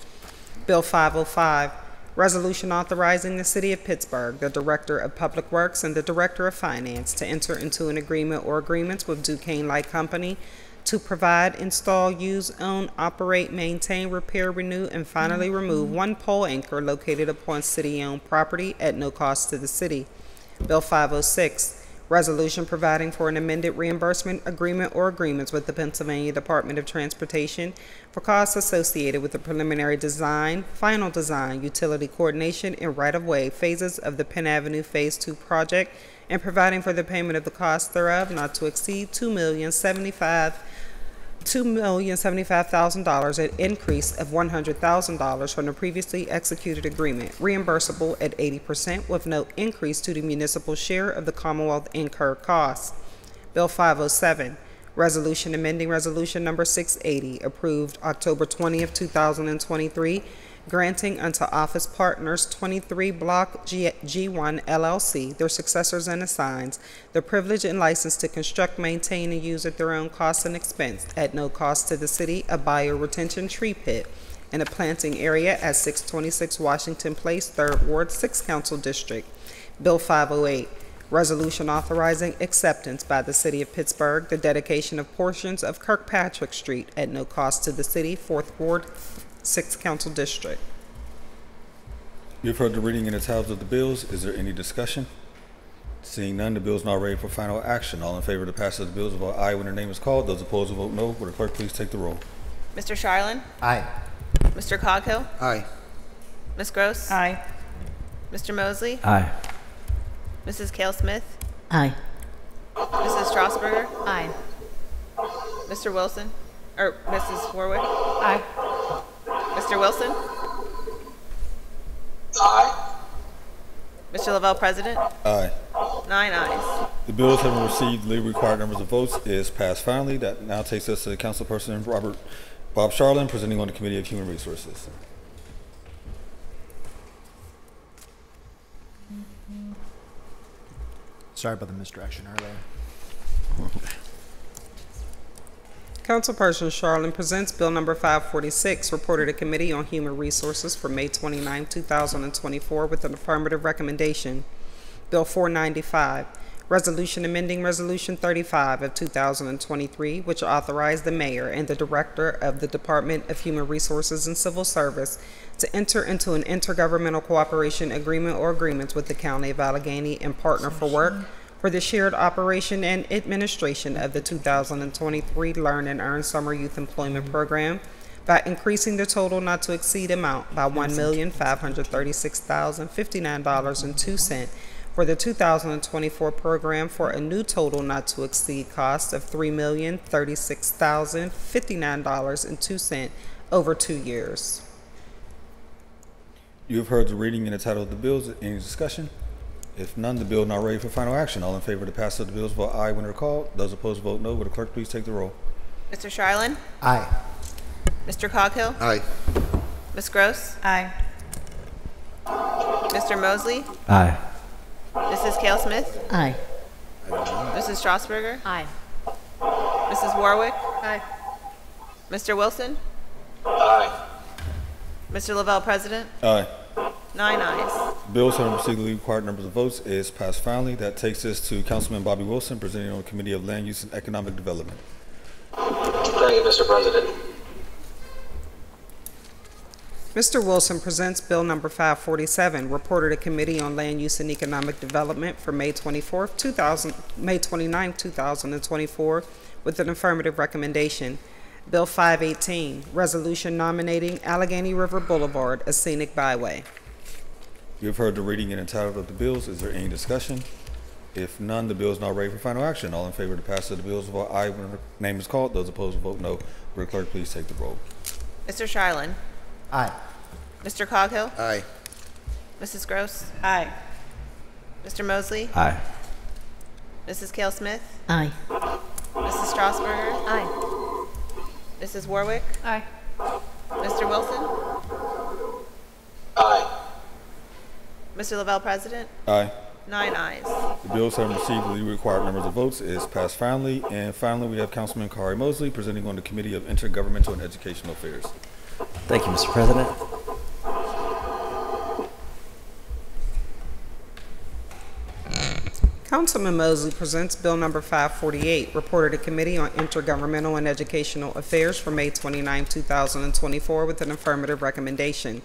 Bill 505, resolution authorizing the City of Pittsburgh, the Director of Public Works, and the Director of Finance to enter into an agreement or agreements with Duquesne Light Company to provide, install, use, own, operate, maintain, repair, renew, and finally remove one pole anchor located upon city-owned property at no cost to the city. Bill 506, resolution providing for an amended reimbursement agreement or agreements with the Pennsylvania Department of Transportation for costs associated with the preliminary design, final design, utility coordination, and right-of-way phases of the Penn Avenue Phase 2 project, and providing for the payment of the costs thereof not to exceed $2,075,000, an increase of $100,000 from the previously executed agreement, reimbursable at 80% with no increase to the municipal share of the Commonwealth incurred costs. Bill 507, resolution amending resolution number 680, approved October 20th, 2023, granting unto Office Partners 23 Block G1 LLC, their successors and assigns, the privilege and license to construct, maintain, and use at their own cost and expense, at no cost to the city, a bioretention tree pit and a planting area at 626 Washington Place, 3rd Ward, 6th Council District. Bill 508, resolution authorizing acceptance by the City of Pittsburgh, the dedication of portions of Kirkpatrick Street at no cost to the city, 4th Ward, 6th Council District. You've heard the reading and the titles of the bills. Is there any discussion? Seeing none, the bill is now ready for final action. All in favor of the passage of the bills will vote aye when their name is called. Those opposed will vote no. Will the clerk please take the roll? Mr. Charlin? Aye. Mr. Coghill? Aye. Ms. Gross? Aye. Mr. Mosley? Aye. Mrs. Cale Smith? Aye. Mrs. Strasburger? Aye. Mr. Wilson? Or Mrs. Warwick? Aye. Mr. Wilson? Aye. Mr. Lavelle, President? Aye. 9 ayes. The bills having received the legal required numbers of votes is passed finally. That now takes us to Councilperson Bob Charlin, presenting on the Committee of Human Resources. Sorry about the misdirection earlier. Councilperson Charlin presents Bill number 546, reported to Committee on Human Resources for May 29, 2024, with an affirmative recommendation. Bill 495, resolution amending Resolution 35 of 2023, which authorized the mayor and the director of the Department of Human Resources and Civil Service to enter into an intergovernmental cooperation agreement or agreements with the County of Allegheny and Partner for Work for the shared operation and administration of the 2023 Learn and Earn Summer Youth Employment Program by increasing the total not to exceed amount by $1,536,059.02 for the 2024 program for a new total not to exceed cost of $3,036,059.02 over 2 years. You have heard the reading and the title of the bills. Any discussion? If none, the bill is now ready for final action. All in favor of the passage of the bills vote aye when they're called. Those opposed vote no. Will the clerk please take the roll? Mr. Charlin? Aye. Mr. Coghill? Aye. Ms. Gross? Aye. Mr. Mosley? Aye. Mrs. Cale Smith? Aye. Mr. Mrs. Strasburger? Aye. Mrs. Warwick? Aye. Mr. Wilson? Aye. Mr. Lavelle, President? Aye. 9 ayes. Bills having received the required numbers of votes is passed finally. That takes us to Councilman Bobby Wilson, presenting on the Committee of Land Use and Economic Development. Thank you, Mr. President. Mr. Wilson presents Bill number 547, reported to Committee on Land Use and Economic Development for May 29, 2024, with an affirmative recommendation. Bill 518, resolution nominating Allegheny River Boulevard a scenic byway. You have heard the reading and entitled of the bills. Is there any discussion? If none, the bill is now ready for final action. All in favor of the passage of the bills, vote aye when her name is called. Those opposed will vote no. Will the clerk please take the roll? Mr. Shilen? Aye. Mr. Coghill? Aye. Mrs. Gross? Aye. Mr. Mosley? Aye. Mrs. Cale Smith? Aye. Mrs. Strasburger? Aye. Mrs. Warwick? Aye. Mr. Wilson? Aye. Mr. Lavelle, President? Aye. 9 ayes. The bills having received the required numbers of votes is passed finally. And finally, we have Councilman Kari Mosley presenting on the Committee of Intergovernmental and Educational Affairs. Thank you, Mr. President. Councilman Mosley presents Bill number 548, reported to Committee on Intergovernmental and Educational Affairs for May 29, 2024, with an affirmative recommendation.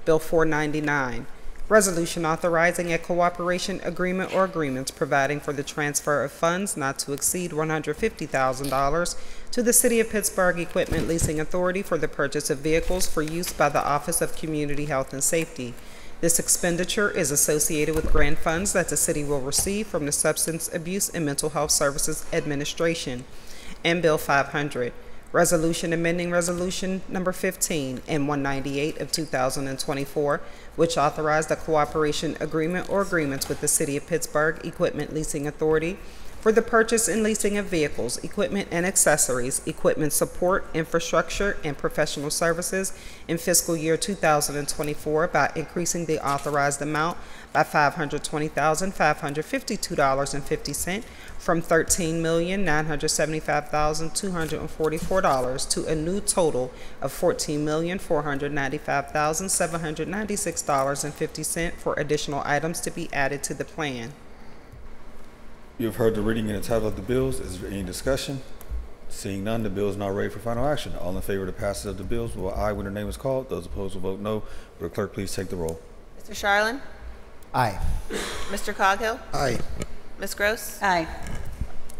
Bill 499, resolution authorizing a cooperation agreement or agreements providing for the transfer of funds not to exceed $150,000 to the City of Pittsburgh Equipment Leasing Authority for the purchase of vehicles for use by the Office of Community Health and Safety. This expenditure is associated with grant funds that the city will receive from the Substance Abuse and Mental Health Services Administration. And Bill 500, resolution amending resolution number 15 and 198 of 2024, which authorized a cooperation agreement or agreements with the City of Pittsburgh Equipment Leasing Authority for the purchase and leasing of vehicles, equipment and accessories, equipment support, infrastructure, and professional services in fiscal year 2024 by increasing the authorized amount by $520,552.50 from $13,975,244 to a new total of $14,495,796.50 for additional items to be added to the plan. You have heard the reading and the title of the bills. Is there any discussion? Seeing none, the bill is now ready for final action. All in favor of the passage of the bills will vote aye when their name is called. Those opposed will vote no. Will the clerk please take the roll? Mr. Shilen? Aye. Mr. Coghill? Aye. Ms. Gross? Aye.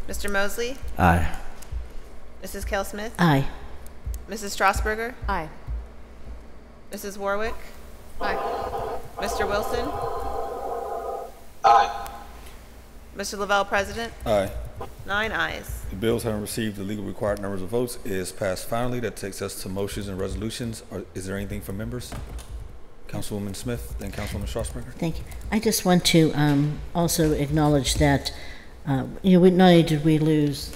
Mr. Mosley? Aye. Mrs. Cale Smith? Aye. Mrs. Strasburger? Aye. Mrs. Warwick? Aye. Mr. Wilson? Aye. Mr. Lavelle, President? Aye. 9 ayes. The bills having received the legal required numbers of votes is passed finally. That takes us to motions and resolutions. Is there anything from members? Councilwoman Smith, then Councilwoman Strasburger. Thank you. I just want to also acknowledge that, not only did we lose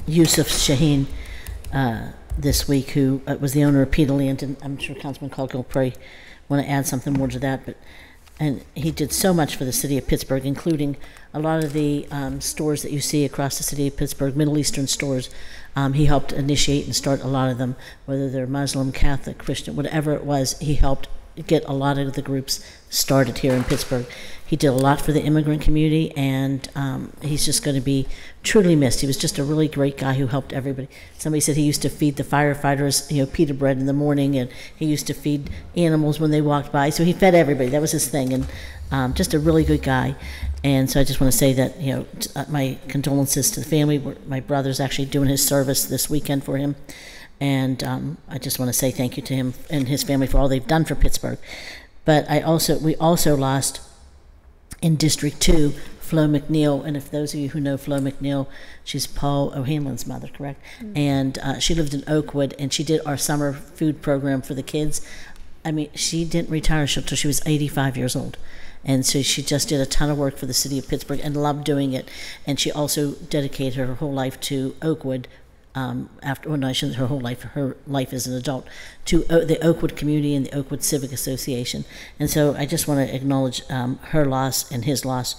Yusuf Shaheen this week, who was the owner of Peter Land, and I'm sure Councilman Coghill will probably want to add something more to that, and he did so much for the city of Pittsburgh, including a lot of the stores that you see across the city of Pittsburgh, Middle Eastern stores. He helped initiate and start a lot of them, whether they're Muslim, Catholic, Christian, whatever it was. He helped get a lot of the groups started here in Pittsburgh. He did a lot for the immigrant community, and he's just going to be truly missed. He was just a really great guy who helped everybody. Somebody said he used to feed the firefighters, pita bread in the morning, and he used to feed animals when they walked by. So he fed everybody. That was his thing, and just a really good guy. And so I just want to say that, my condolences to the family. My brother's actually doing his service this weekend for him. And I just want to say thank you to him and his family for all they've done for Pittsburgh. But we also lost in District 2, Flo McNeil, and if those of you who know Flo McNeil, she's Paul O'Hanlon's mother, correct? Mm-hmm. And she lived in Oakwood, and she did our summer food program for the kids. I mean, she didn't retire until she was 85 years old. And so she just did a ton of work for the city of Pittsburgh and loved doing it. And she also dedicated her whole life to Oakwood, her life as an adult, to the Oakwood community and the Oakwood Civic Association. And so I just want to acknowledge her loss and his loss.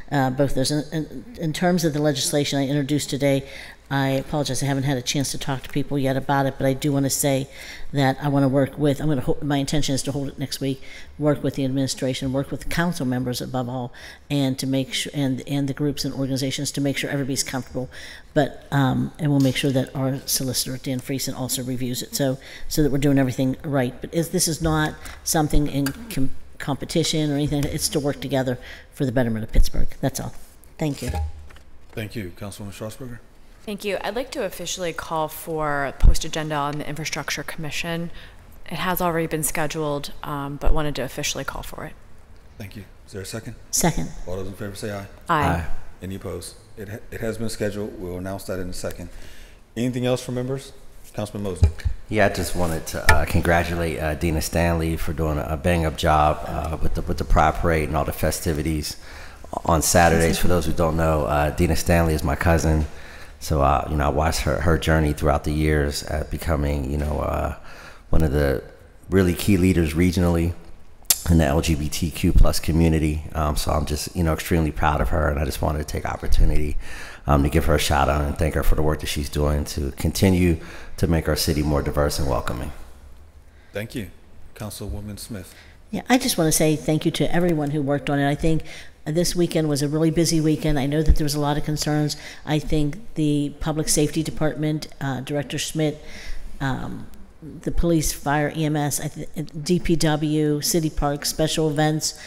both those. In terms of the legislation I introduced today, I apologize, I haven't had a chance to talk to people yet about it, but I do want to say that I want to work with, my intention is to hold it next week, work with the administration, work with council members above all, and to make sure, and the groups and organizations to make sure everybody's comfortable. But, and we'll make sure that our solicitor, Dan Friesen, also reviews it, so that we're doing everything right. But this is not something in competition or anything, it's to work together for the betterment of Pittsburgh. That's all. Thank you. Thank you. Councilwoman Strasburger. Thank you. I'd like to officially call for post agenda on the Infrastructure Commission. It has already been scheduled, but wanted to officially call for it. Thank you. Is there a second? Second. All those in favor say aye. Aye. Any opposed? It has been scheduled. We'll announce that in a second. Anything else from members? Councilman Mosley. Yeah, I just wanted to congratulate Dina Stanley for doing a bang-up job with the Pride Parade and all the festivities on Saturdays. For those who don't know, Dina Stanley is my cousin. So, I watched her journey throughout the years at becoming, one of the really key leaders regionally in the LGBTQ plus community. So I'm just, extremely proud of her, and I just wanted to take opportunity to give her a shout out and thank her for the work that she's doing to continue to make our city more diverse and welcoming. Thank you. Councilwoman Smith. Yeah, I just want to say thank you to everyone who worked on it. I think this weekend was a really busy weekend. I know that there was a lot of concerns. I think the Public Safety Department, Director Schmidt, the police, fire, EMS, DPW, City Parks, special events,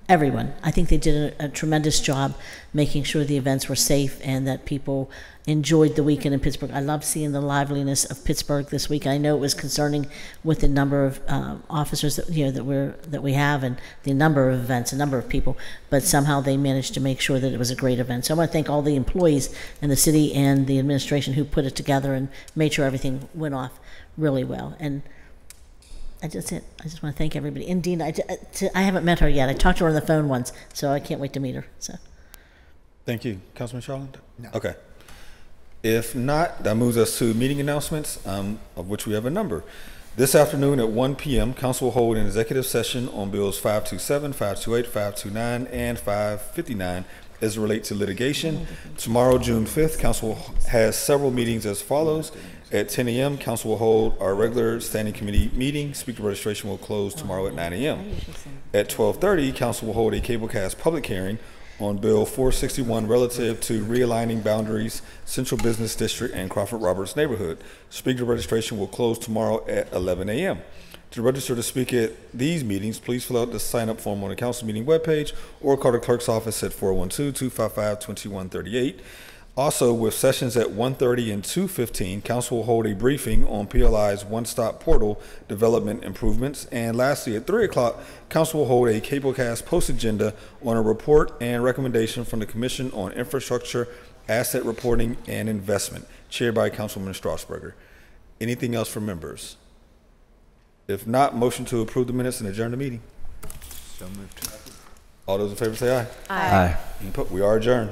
everyone. I think they did a tremendous job making sure the events were safe and that people enjoyed the weekend in Pittsburgh. I love seeing the liveliness of Pittsburgh this week. I know it was concerning with the number of officers that that we have and the number of events, a number of people, but somehow they managed to make sure that it was a great event. So I want to thank all the employees in the city and the administration who put it together and made sure everything went off really well. And I just want to thank everybody. And Dina, I haven't met her yet. I talked to her on the phone once, so I can't wait to meet her. So, thank you, Councilman Charland. No. Okay. If not, that moves us to meeting announcements, of which we have a number. This afternoon at 1 p.m., Council will hold an executive session on Bills 527, 528, 529, and 559 as it relates to litigation. Tomorrow, June 5th, Council has several meetings as follows. At 10 a.m., Council will hold our regular standing committee meeting. Speaker registration will close tomorrow at 9 a.m. At 12:30, Council will hold a cablecast public hearing on Bill 461 relative to realigning boundaries, Central Business District and Crawford Roberts neighborhood. Speaker registration will close tomorrow at 11 a.m. To register to speak at these meetings, please fill out the sign-up form on the council meeting webpage or call the clerk's office at 412-255-2138. Also, with sessions at 1:30 and 2:15, Council will hold a briefing on PLI's one-stop portal development improvements. And lastly, at 3 o'clock, Council will hold a cablecast post-agenda on a report and recommendation from the Commission on Infrastructure, Asset Reporting, and Investment, chaired by Councilwoman Strasburger. Anything else from members? If not, motion to approve the minutes and adjourn the meeting. So moved. All those in favor say aye. Aye. We are adjourned.